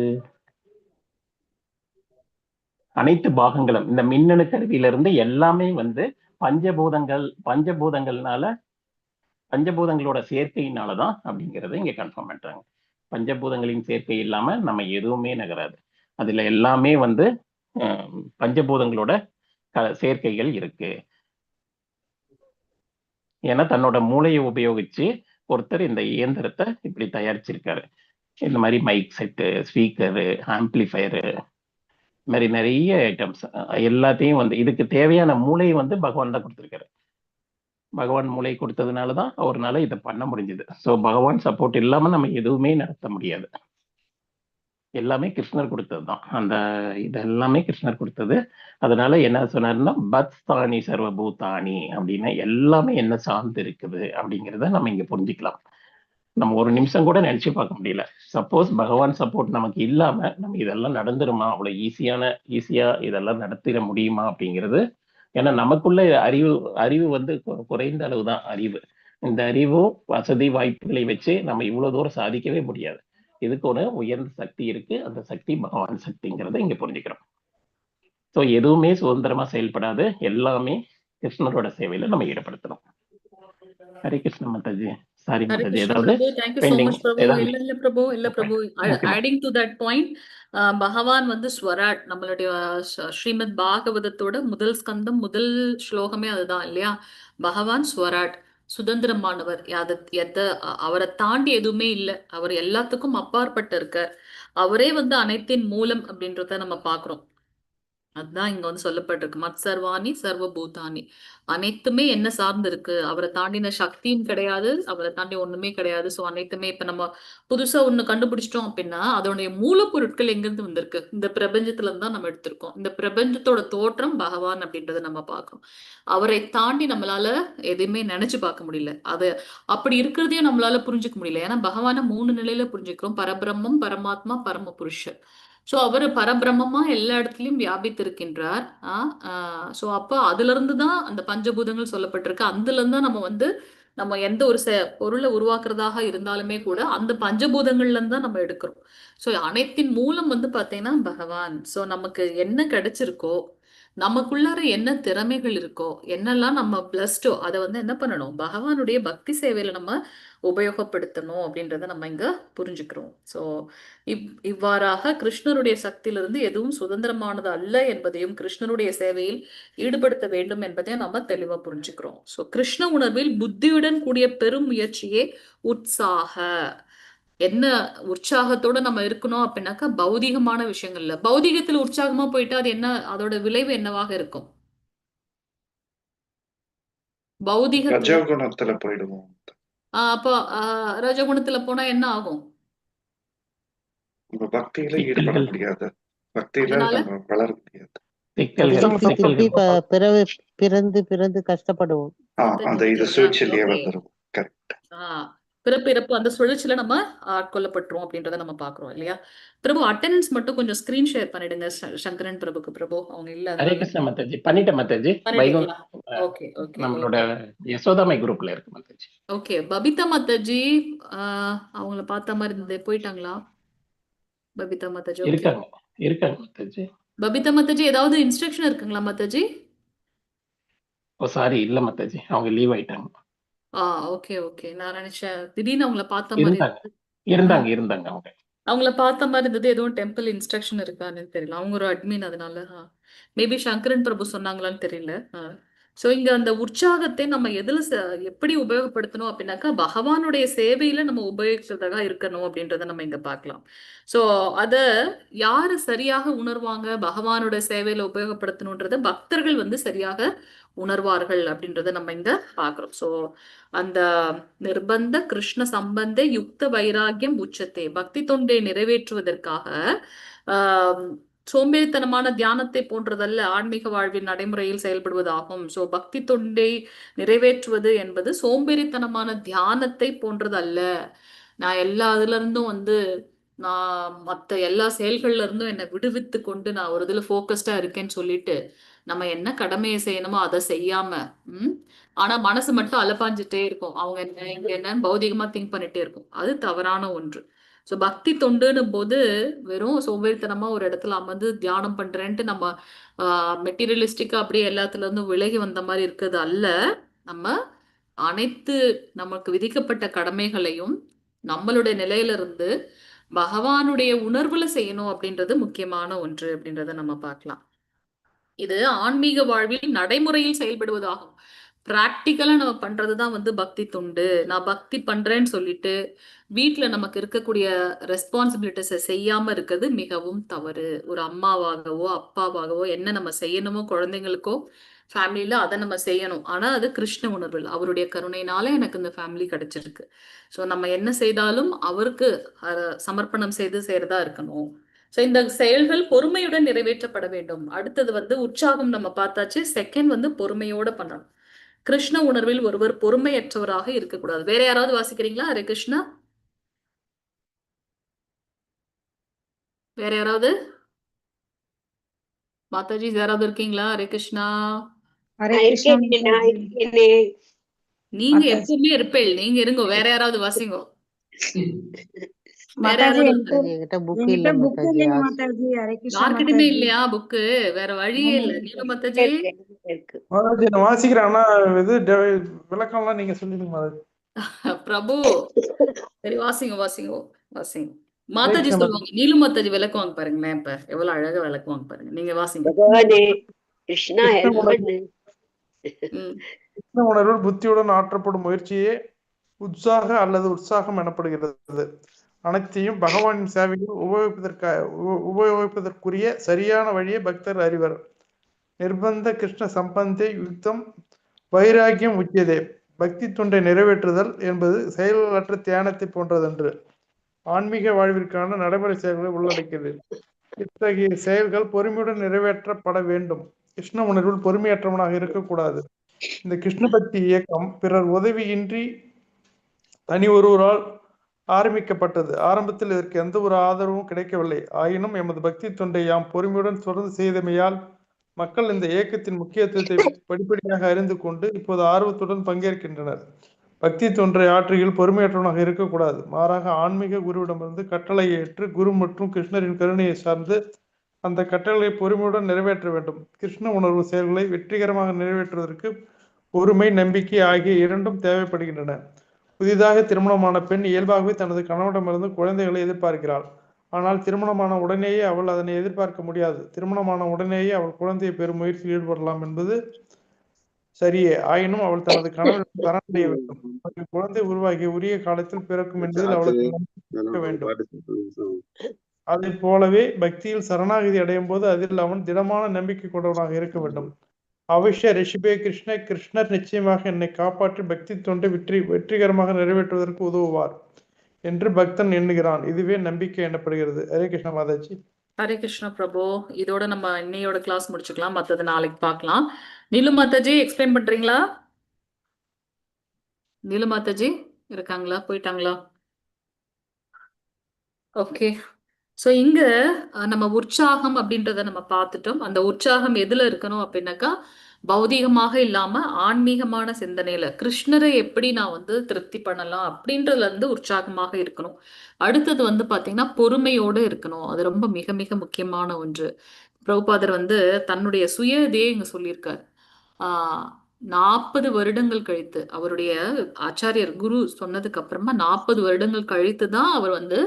அனைத்து பாகங்களும் இந்த மின்னணு கருவியில இருந்து எல்லாமே பஞ்சபூதங்களோட சேர்க்கையினாலதான் அப்படிங்கறத இங்க கன்ஃபார்ம் பண்றாங்க. பஞ்சபூதங்களின் சேர்க்கை இல்லாம நம்ம எதுவுமே நகராது. அதுல எல்லாமே பஞ்சபூதங்களோட சேர்க்கைகள் இருக்கு. ஏன்னா தன்னோட மூளையை உபயோகிச்சு ஒருத்தர் இந்த இயந்திரத்தை இப்படி தயாரிச்சிருக்காரு. இந்த மாதிரி மைக் செட்டு, ஸ்பீக்கரு, ஆம்பிளிஃபயரு, இந்த மாதிரி நிறைய ஐட்டம்ஸ் எல்லாத்தையும் இதுக்கு தேவையான மூளையை பகவான் தான் கொடுத்துருக்காரு. பகவான் மூளை கொடுத்ததுனாலதான் அவர்னால இதை பண்ண முடிஞ்சது. ஸோ பகவான் சப்போர்ட் இல்லாம நம்ம எதுவுமே நடத்த முடியாது. எல்லாமே கிருஷ்ணர் கொடுத்தது தான். அந்த இது எல்லாமே கிருஷ்ணர் கொடுத்தது. அதனால என்ன சொன்னாருன்னா, பத்ஸ்தானி சர்வபூதானி அப்படின்னா எல்லாமே என்ன சார்ந்து இருக்குது அப்படிங்கிறத நம்ம இங்க புரிஞ்சுக்கலாம். நம்ம ஒரு நிமிஷம் கூட நினைச்சு பார்க்க முடியல. சப்போஸ் பகவான் சப்போர்ட் நமக்கு இல்லாம நம்ம இதெல்லாம் நடந்துருமா, அவ்வளவு ஈஸியா இதெல்லாம் நடத்திட முடியுமா அப்படிங்கிறது. ஏன்னா நமக்குள்ள அறிவு வந்து குறைந்த அளவு தான் அறிவு. இந்த அறிவும் வசதி வாய்ப்புகளை வச்சு நம்ம இவ்வளவு தூரம் சாதிக்கவே முடியாது. இதுக்கு ஒரு உயர்ந்த சக்தி இருக்கு. அந்த சக்தி பகவான் சக்திங்கிறத இங்க புரிஞ்சுக்கிறோம். ஸோ எதுவுமே சுதந்திரமா செயல்படாது. எல்லாமே கிருஷ்ணரோட சேவையில நம்ம ஈடுபடுத்தணும். Hare Krishna Mataji. Sorry Hare Mataji, Krishna ஏதாவது Prabhu, thank you so pending much Prabhu. ஏதாவது? இல்ல Prabhu. Okay. Adding to that point, பகவான் வந்து ஸ்வராட், நம்மளுடைய ஸ்ரீமத் பாகவதத்தோட முதல் ஸ்கந்தம் முதல் ஸ்லோகமே அதுதான் இல்லையா? பகவான் ஸ்வராட், சுதந்திரமானவர். அவரை தாண்டி எதுவுமே இல்லை. அவர் எல்லாத்துக்கும் அப்பாற்பட்டு இருக்கார். அவரே வந்து அனைத்தின் மூலம் அப்படின்றத நம்ம பாக்குறோம். அதுதான் இங்க வந்து சொல்லப்பட்டிருக்கு. மத் சர்வாணி சர்வபூதானி, அனைத்துமே என்ன சார்ந்து இருக்கு. அவரை தாண்டின சக்தியும் கிடையாது, அவரை தாண்டி ஒண்ணுமே கிடையாது. சோ அனைத்துமே இப்ப நம்ம புதுசா ஒண்ணு கண்டுபிடிச்சிட்டோம் அப்படின்னா அதோடைய மூலப்பொருட்கள் எங்கிருந்து வந்திருக்கு? இந்த பிரபஞ்சத்துல இருந்து தான் நம்ம எடுத்திருக்கோம். இந்த பிரபஞ்சத்தோட தோற்றம் பகவான் அப்படின்றத நம்ம பார்க்கிறோம். அவரை தாண்டி நம்மளால எதையுமே நினைச்சு பார்க்க முடியல. அது அப்படி இருக்கிறதையும் நம்மளால புரிஞ்சுக்க முடியல. ஏன்னா பகவான 3 நிலையில புரிஞ்சுக்கிறோம்: பரபிரம்மம், பரமாத்மா, பரம புருஷர். சோ அவர் பரபிரம்மமா எல்லா இடத்துலயும் வியாபித்திருக்கின்றார். சோ அப்ப அதுல இருந்து தான் அந்த பஞ்சபூதங்கள் சொல்லப்பட்டிருக்கு. அதுல இருந்து தான் நம்ம எந்த ஒரு பொருளை உருவாக்குறதாக இருந்தாலுமே கூட அந்த பஞ்சபூதங்கள்ல இருந்து தான் நம்ம எடுக்கிறோம். சோ அனைத்தின் மூலம் வந்து பாத்தீங்கன்னா பகவான். சோ நமக்கு என்ன கிடைச்சிருக்கோ, நமக்குள்ளார என்ன திறமைகள் இருக்கோ, என்னெல்லாம் நம்ம பிளஸ்டோ, அதை வந்து என்ன பண்ணணும்? பகவானுடைய பக்தி சேவையில நம்ம உபயோகப்படுத்தணும் அப்படின்றத நம்ம இங்க புரிஞ்சுக்கிறோம். சோ இவ்வாறாக கிருஷ்ணருடைய சக்தியிலிருந்து எதுவும் சுதந்திரமானது அல்ல என்பதையும், கிருஷ்ணருடைய சேவையில் ஈடுபடுத்த வேண்டும் என்பதையும் நம்ம தெளிவா புரிஞ்சுக்கிறோம். சோ கிருஷ்ண உணர்வில் புத்தியுடன் கூடிய பெரும் முயற்சியே உற்சாக. என்ன உற்சாகத்தோட நம்ம இருக்கணும் அப்படின்னாக்கா பௌதிகமான விஷயங்கள்ல. பௌதிகத்துல உற்சாகமா போயிட்டு அது என்ன, அதோட விளைவு என்னவாக இருக்கும்? பௌதிகத்துல ரஜோகுணத்துல போயிடுவோம். அப்போ ரஜகுணத்துல போனா என்ன ஆகும்? நம்ம பக்தியில ஈடுபட முடியாது. பக்தியில அதனால நம்ம வளர முடியாது. பிறந்து கஷ்டப்படுவோம். அந்த இது சுழற்சியிலேயே வந்துடும். கரெக்ட். பிறப்பிறப்பு அந்த சுழற்சியில நம்ம ஆட்கொள்ளப்பட்டுரும் அப்படின்றத நம்ம பாக்குறோம் இல்லையா? பிரபு அட்டெண்டன்ஸ் மட்டும் கொஞ்சம் ஸ்கிரீன் ஷேர் பண்ணிடுங்க சங்கரன் பிரபுக்கு. பிரபு அவங்க இல்ல. ஹரே கிருஷ்ண மாதாஜி. பண்ணிட்டேன் மாதாஜி. ஓகே நம்மளோட யசோதாமை குரூப்ல இருக்கு மாதாஜி. ஓகே. பபிதா மாதாஜி அவங்கள பார்த்த மாதிரி இருந்தது, போயிட்டாங்களா? பபிதா மாதாஜி இருக்காங்க மாதாஜி. பபிதா மாதாஜி ஏதாவது இன்ஸ்ட்ரக்ஷன் இருக்குங்களா மாதாஜி? ஓ சாரி, இல்ல மாதாஜி, அவங்க லீவ் ஆயிட்டாங்க. ஓகே. நான் நினைச்சேன் திடீர்னு அவங்கள பார்த்த மாதிரி இருந்தாங்க அவங்கள பார்த்த மாதிரி இருந்தது. எதுவும் டெம்பிள் இன்ஸ்ட்ரக்ஷன் இருக்கான்னு தெரியல. அவங்க ஒரு அட்மின், அதனால மேபி சங்கரன் பிரபு சொன்னாங்களான்னு தெரியல. சோ இங்க அந்த உற்சாகத்தை நம்ம எதுல எப்படி உபயோகப்படுத்தணும் அப்படின்னாக்கா பகவானுடைய சேவையில நம்ம உபயோகிக்கிறதாக இருக்கணும் அப்படின்றத நம்ம இங்க பார்க்கலாம். சோ அத யாரு சரியாக உணர்வாங்க, பகவானோட சேவையில உபயோகப்படுத்தணும்ன்றத பக்தர்கள் வந்து சரியாக உணர்வார்கள் அப்படின்றத நம்ம இங்க பாக்குறோம். சோ அந்த நிர்பந்த கிருஷ்ண சம்பந்த யுக்த வைராகியம் உச்சத்தை, பக்தி தொண்டை நிறைவேற்றுவதற்காக சோம்பேறித்தனமான தியானத்தை போன்றதல்ல ஆன்மீக வாழ்வின் நடைமுறையில் செயல்படுவதாகும். சோ பக்தி தொண்டை நிறைவேற்றுவது என்பது சோம்பேறித்தனமான தியானத்தை போன்றது அல்ல. நான் எல்லா இதுல இருந்தும் நான் மத்த எல்லா செயல்கள்ல இருந்தும் என்னை விடுவித்து கொண்டு நான் ஒரு இதுல போக்கஸ்டா இருக்கேன்னு சொல்லிட்டு நம்ம என்ன கடமையை செய்யணுமோ அதை செய்யாம ஆனா மனசு மட்டும் அலப்பாஞ்சிட்டே இருக்கும். அவங்க இங்க என்னன்னு பௌதிகமா திங்க் பண்ணிட்டே இருக்கும். அது தவறான ஒன்று. சோ பக்தி தொண்டுன்னு போது வெறும் சோம்பேறித்தனமா ஒரு இடத்துல அமர்ந்து தியானம் பண்றேன்ட்டு நம்ம மெட்டீரியலிஸ்டிக்கா அப்படியே எல்லாத்துல இருந்தும் விலகி வந்த மாதிரி இருக்கிறது அல்ல. நம்ம அனைத்து நமக்கு விதிக்கப்பட்ட கடமைகளையும் நம்மளுடைய நிலையில இருந்து பகவானுடைய உணர்வுல செய்யணும் அப்படின்றது முக்கியமான ஒன்று அப்படின்றத நம்ம பார்க்கலாம். இது ஆன்மீக வாழ்வில் நடைமுறையில் செயல்படுவதாகும். பிராக்டிக்கலா நம்ம பண்றதுதான் பக்தி தொண்டு. நான் பக்தி பண்றேன்னு சொல்லிட்டு வீட்டுல நமக்கு இருக்கக்கூடிய ரெஸ்பான்சிபிலிட்டிஸை செய்யாம இருக்கிறது மிகவும் தவறு. ஒரு அம்மாவாகவோ அப்பாவாகவோ என்ன நம்ம செய்யணுமோ குழந்தைங்களுக்கோ ஃபேமிலியில அதை நம்ம செய்யணும். ஆனா அது கிருஷ்ண உணர்வில் அவருடைய கருணையினால எனக்கு இந்த ஃபேமிலி கிடைச்சிருக்கு. சோ நம்ம என்ன செய்தாலும் அவருக்கு சமர்ப்பணம் செய்து செய்யறதா இருக்கணும். சோ இந்த செயல்கள் பொறுமையுடன் நிறைவேற்றப்பட வேண்டும். அடுத்தது வந்து உற்சாகம் நம்ம பார்த்தாச்சு. செகண்ட் வந்து பொறுமையோட பண்ணணும். கிருஷ்ண உணர்வில் ஒருவர் பொறுமையற்றவராக இருக்கக்கூடாது. வேற யாராவது வாசிக்கிறீங்களா? ஹரே கிருஷ்ணா. வேற யாராவது? மாதாஜி யாராவது இருக்கீங்களா? ஹரே கிருஷ்ணா. ஹரே நான் கிருஷ்ணா இருக்கேன், நான் மாதாஜி. இருக்கேனே. நீங்க மாதாஜி. எப்பவுமே இருப்பேள். நீங்க இருங்க. வேற யாராவது வாசிங்க. வேற மாதாஜி யாராவது? மாதாஜி என்கிட்ட புக் என்கிட்ட இல்ல புக் மாதாஜி. இல்லைங்க மாதாஜி. ஹரே கிருஷ்ணா யார்கிட்டயுமே மாதாஜி. இல்லையா புக்கு? வேற வழியே இல்ல. ஆமாங்க நீங்க மாதாஜி. மாதாஜி. இருக்கு. மாதாஜி நான் வாசிக்கிறேன். ஆனா இது விளக்கம்லாம் நீங்க சொல்லிடுங்க மாதாஜி. பிரபு சரி வாசிங்க வாசிங்க வாசிங்க. ஹரே மாதாஜி கிருஷ்ண சொல்லுவாங்க. நீலு மாதாஜி விளக்குவாங்க பாருங்களேன். இப்ப எவ்வளவு அழகா விளக்குவாங்க பாருங்க. நீங்க வாசிங்க. பகவானே கிருஷ்ணா கிருஷ்ண ஹெல்ப் உணர்வு பண்ணு. ம். கிருஷ்ண உணர்வில் புத்தியுடன் ஆற்றப்படும் முயற்சியே உற்சாக அல்லது உற்சாகம் எனப்படுகிறது. அனைத்தையும் பகவானின் சேவையில் உபயோகிப்பதற்குரிய சரியான வழியை பக்தர் அறிவர். நிர்பந்த கிருஷ்ண சம்பந்தே யுக்தம் வைராகியம் உச்சியதே. பக்தி தொண்டை நிறைவேற்றுதல் என்பது செயலற்ற தியானத்தை போன்றதன்று. ஆன்மீக வாழ்விற்கான நடைமுறை செயல்களை உள்ளடக்கியது. இத்தகைய செயல்கள் பொறுமையுடன் நிறைவேற்றப்பட வேண்டும். கிருஷ்ண உணர்வில் பொறுமையற்றவனாக இருக்கக்கூடாது. இந்த கிருஷ்ண பக்தி இயக்கம் பிறர் உதவியின்றி தனி ஒருவரால் ஆரம்பிக்கப்பட்டது. ஆரம்பத்தில் இதற்கு எந்த ஒரு ஆதரவும் கிடைக்கவில்லை. ஆயினும் எமது பக்தி தொண்டை யாம் பொறுமையுடன் தொடர்ந்து செய்தமையால் மக்கள் இந்த இயக்கத்தின் முக்கியத்துவத்தை படிப்படியாக அறிந்து கொண்டு இப்போது ஆர்வத்துடன் பங்கேற்கின்றனர். பக்தி தொன்றை ஆற்றுகையில் பொறுமையற்றவனாக இருக்கக்கூடாது. மாறாக ஆன்மீக குருவிடமிருந்து கட்டளை ஏற்று குரு மற்றும் கிருஷ்ணரின் கருணையை சார்ந்து அந்த கட்டளையை பொறுமையுடன் நிறைவேற்ற வேண்டும். கிருஷ்ண உணர்வு செயல்களை வெற்றிகரமாக நிறைவேற்றுவதற்கு பொறுமை, நம்பிக்கை ஆகிய இரண்டும் தேவைப்படுகின்றன. புதிதாக திருமணமான பெண் இயல்பாகவே தனது கணவனிடமிருந்து குழந்தைகளை எதிர்பார்க்கிறாள். ஆனால் திருமணமான உடனேயே அவள் அதனை எதிர்பார்க்க முடியாது. திருமணமான உடனேயே அவள் குழந்தையை பெறும் முயற்சியில் ஈடுபடலாம் என்பது சரியே. ஆயினும் அவள் தனது கணவனிடம் சரணடைய வேண்டும். அவளுக்கு குழந்தை உருவாகிய உரிய காலத்தில் பிறக்கும் என்பதில் அவளுக்கு நம்பிக்கை இருக்க வேண்டும். அதை போலவே பக்தியில் சரணாகதி அடையும் போது அதில் அவன் திடமான நம்பிக்கை கொண்டவனாக இருக்க வேண்டும். அவசிய ரிஷிபே கிருஷ்ண, கிருஷ்ணர் நிச்சயமாக என்னை காப்பாற்றி பக்தி தொண்டை வெற்றிகரமாக நிறைவேற்றுவதற்கு உதவுவார் என்று பக்தன் எண்ணுகிறான். இதுவே நம்பிக்கை எனப்படுகிறது. ஹரே கிருஷ்ண மாதாஜி. ஹரே கிருஷ்ணா பிரபு. இதோட நம்ம இன்னையோட கிளாஸ் முடிச்சுக்கலாம். மற்றது நாளைக்கு பார்க்கலாம். நீலு மாதாஜி எக்ஸ்பிளைன் பண்றீங்களா? நீலு மாதாஜி இருக்காங்களா? போயிட்டாங்களா? ஓகே. ஸோ இங்க நம்ம உற்சாகம் அப்படின்றத நம்ம பார்த்துட்டோம். அந்த உற்சாகம் எதுல இருக்கணும் அப்படின்னாக்கா பௌதீகமாக இல்லாம ஆன்மீகமான சிந்தனையில கிருஷ்ணரை எப்படி நான் வந்து திருப்தி பண்ணலாம் அப்படின்றதுல இருந்து உற்சாகமாக இருக்கணும். அடுத்தது வந்து பாத்தீங்கன்னா பொறுமையோடு இருக்கணும். அது ரொம்ப மிக மிக முக்கியமான ஒன்று. பிரபுபாதர் வந்து தன்னுடைய சுய இதையே இங்க சொல்லியிருக்காரு. 40 வருடங்கள் கழித்து அவருடைய ஆச்சாரியர் குரு சொன்னதுக்கு அப்புறமா 40 வருடங்கள் கழித்து தான் அவர் வந்து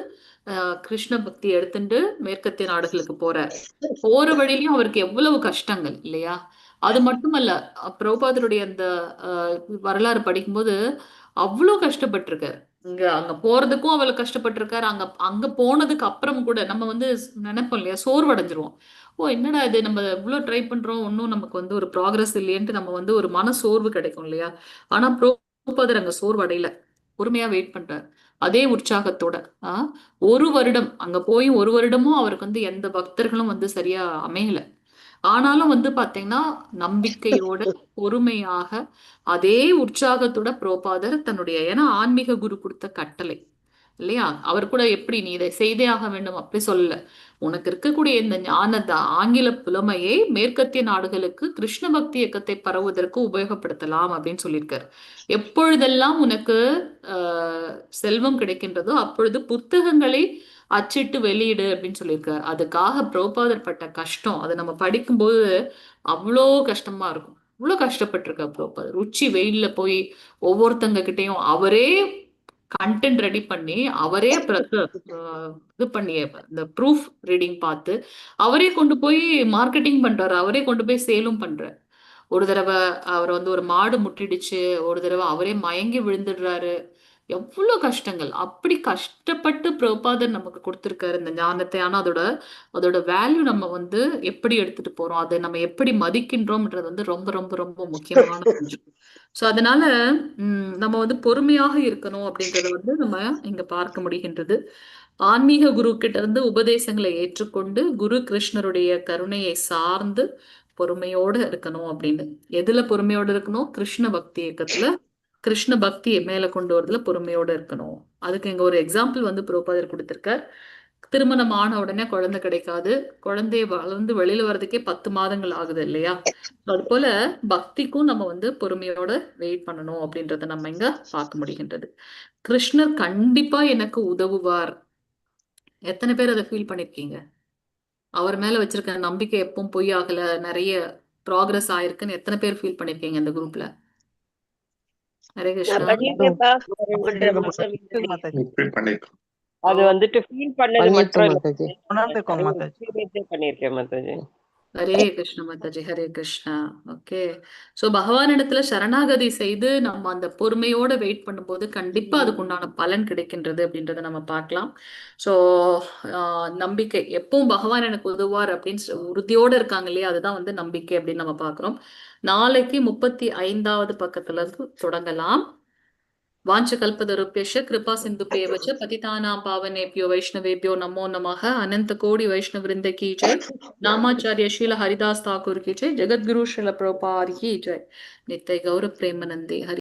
கிருஷ்ண பக்தி எடுத்துட்டு மேற்கத்திய நாடுகளுக்கு போறார். போற வழியிலும் அவருக்கு எவ்வளவு கஷ்டங்கள் இல்லையா? அது மட்டுமல்ல, பிரபுபாதருடைய அந்த வரலாறு படிக்கும்போது அவ்வளவு கஷ்டப்பட்டிருக்காரு. அங்க போறதுக்கும் அவ்வளவு கஷ்டப்பட்டிருக்காரு. அங்க போனதுக்கு அப்புறம் கூட நம்ம வந்து நினைப்போம் இல்லையா, சோர்வடைஞ்சிருவோம். ஓ என்னடா இது, நம்ம இவ்வளவு ட்ரை பண்றோம், ஒன்னும் நமக்கு வந்து ஒரு ப்ராக்ரஸ் இல்லையேன்ட்டு நம்ம வந்து ஒரு மன சோர்வு கிடைக்கும் இல்லையா? ஆனா பிரபுபாதர் அங்க சோர்வடையல, பொறுமையா வெயிட் பண்றாரு அதே உற்சாகத்தோட. ஒரு வருடம் அங்க போய் ஒரு வருடமும் அவருக்கு வந்து எந்த பக்தர்களும் வந்து சரியா அமையல. ஆனாலும் வந்து பாத்தீங்கன்னா நம்பிக்கையோட பொறுமையாக அதே உற்சாகத்தோட பிரபுபாதர் தன்னுடைய, ஏன்னா ஆன்மீக குரு கொடுத்த கட்டளை இல்லையா, அவர் கூட எப்படி நீ இதை செய்தே ஆக வேண்டும் அப்படி சொல்லல. உனக்கு இருக்கக்கூடிய இந்த ஞானத்தை, ஆங்கில புலமையை மேற்கத்திய நாடுகளுக்கு கிருஷ்ண பக்தி இயக்கத்தை பரவுவதற்கு உபயோகப்படுத்தலாம் அப்படின்னு சொல்லியிருக்காரு. எப்பொழுதெல்லாம் உனக்கு செல்வம் கிடைக்கின்றதோ அப்பொழுது புத்தகங்களை அச்சிட்டு வெளியிடு அப்படின்னு சொல்லியிருக்காரு. அதுக்காக பிரபுபாதர் பட்ட கஷ்டம் அதை நம்ம படிக்கும்போது அவ்வளோ கஷ்டமா இருக்கும். இவ்வளவு கஷ்டப்பட்டிருக்கார் பிரபுபாதர். உச்சி வெயில்ல போய் ஒவ்வொருத்தங்க கிட்டையும் அவரே கண்டென்ட் ரெடி பண்ணி அவரே இது பண்ணி இந்த ப்ரூஃப் ரீடிங் பார்த்து அவரே கொண்டு போய் மார்க்கெட்டிங் பண்றாரு, அவரே கொண்டு போய் சேலும் பண்றாரு. ஒரு தடவை அவர் வந்து ஒரு மாடு முட்டிடுச்சு, ஒரு தடவை அவரே மயங்கி விழுந்துடுறாரு. எவ்வளவு கஷ்டங்கள். அப்படி கஷ்டப்பட்டு பிரபுபாதர் நமக்கு கொடுத்திருக்காரு இந்த ஞானத்தை. ஆனா அதோட வேல்யூ நம்ம வந்து எப்படி எடுத்துட்டு போறோம், அதை நம்ம எப்படி மதிக்கின்றோம்ன்றது வந்து ரொம்ப ரொம்ப ரொம்ப முக்கியமான விஷயம். சோ அதனால நம்ம வந்து பொறுமையாக இருக்கணும் அப்படின்றத வந்து நம்ம இங்க பார்க்க முடிகின்றது. ஆன்மீக குரு கிட்ட இருந்து உபதேசங்களை ஏற்றுக்கொண்டு குரு கிருஷ்ணருடைய கருணையை சார்ந்து பொறுமையோடு இருக்கணும் அப்படின்னு. எதுல பொறுமையோடு இருக்கணும்? கிருஷ்ண பக்தி இயக்கத்துல கிருஷ்ண பக்தியை மேல கொண்டு வரதுல பொறுமையோடு இருக்கணும். அதுக்கு இங்க ஒரு எக்ஸாம்பிள் வந்து பிரபுபாதர் கொடுத்திருக்கார். திருமணம் ஆன உடனே குழந்தை கிடைக்காது, குழந்தைய வளர்ந்து வெளியில வர்றதுக்கே 10 மாதங்கள் ஆகுது இல்லையா? அது போல பக்திக்கும் நம்ம வந்து பொறுமையோட வெயிட் பண்ணணும் அப்படின்றத நம்ம இங்க பார்க்க முடிகின்றது. கிருஷ்ணர் கண்டிப்பா எனக்கு உதவுவார். எத்தனை பேர் அதை ஃபீல் பண்ணிருக்கீங்க? அவர் மேல வச்சிருக்க நம்பிக்கை எப்பவும் பொய் ஆகல, நிறைய ப்ராக்ரஸ் ஆயிருக்குன்னு எத்தனை பேர் ஃபீல் பண்ணிருக்கீங்க இந்த குரூப்ல? ஹரே நான் கிருஷ்ணா. பண்ணிருக்கேன்ப்பா. ஒரு 1.5 மாசம் முன்னாடி. மாதாஜி ஃபீல் பண்ணிருக்கோம். அது வந்துட்டு ஃபீல் பண்ணது பண்ணியிருக்கோம் மட்டும் இல்ல, மாதாஜி. உணர்ந்திருக்கோம் மாதாஜி. experience பண்ணியிருக்கேன் மாதாஜி. ஹரே கிருஷ்ண மாதாஜி, ஹரே கிருஷ்ணா. ஓகே, ஸோ பகவானிடத்துல சரணாகதி செய்து நம்ம அந்த பொறுமையோட வெயிட் பண்ணும்போது கண்டிப்பா அதுக்கு உண்டான பலன் கிடைக்கின்றது அப்படின்றத நம்ம பார்க்கலாம். ஸோ நம்பிக்கை எப்பவும் பகவான் எனக்கு உதவுவார் அப்படின்னு உறுதியோட இருக்காங்க இல்லையா, அதுதான் வந்து நம்பிக்கை அப்படின்னு நம்ம பார்க்கிறோம். நாளைக்கு 35வது பக்கத்துல இருந்து தொடங்கலாம். वाञ्छकल्पतरुभ्यश्च कृपा सिन्धुभ्येव च पतितानां पावनेभ्यो वैष्णवेभ्यो नमो नमः। अनंत कोटि वैष्णव वृंद की जय। नामाचार्य शील हरिदास ठाकुर की जय। जगद्गुरु श्रील प्रभुपाद की जय। नित्य गौर प्रेमानंदे हरि।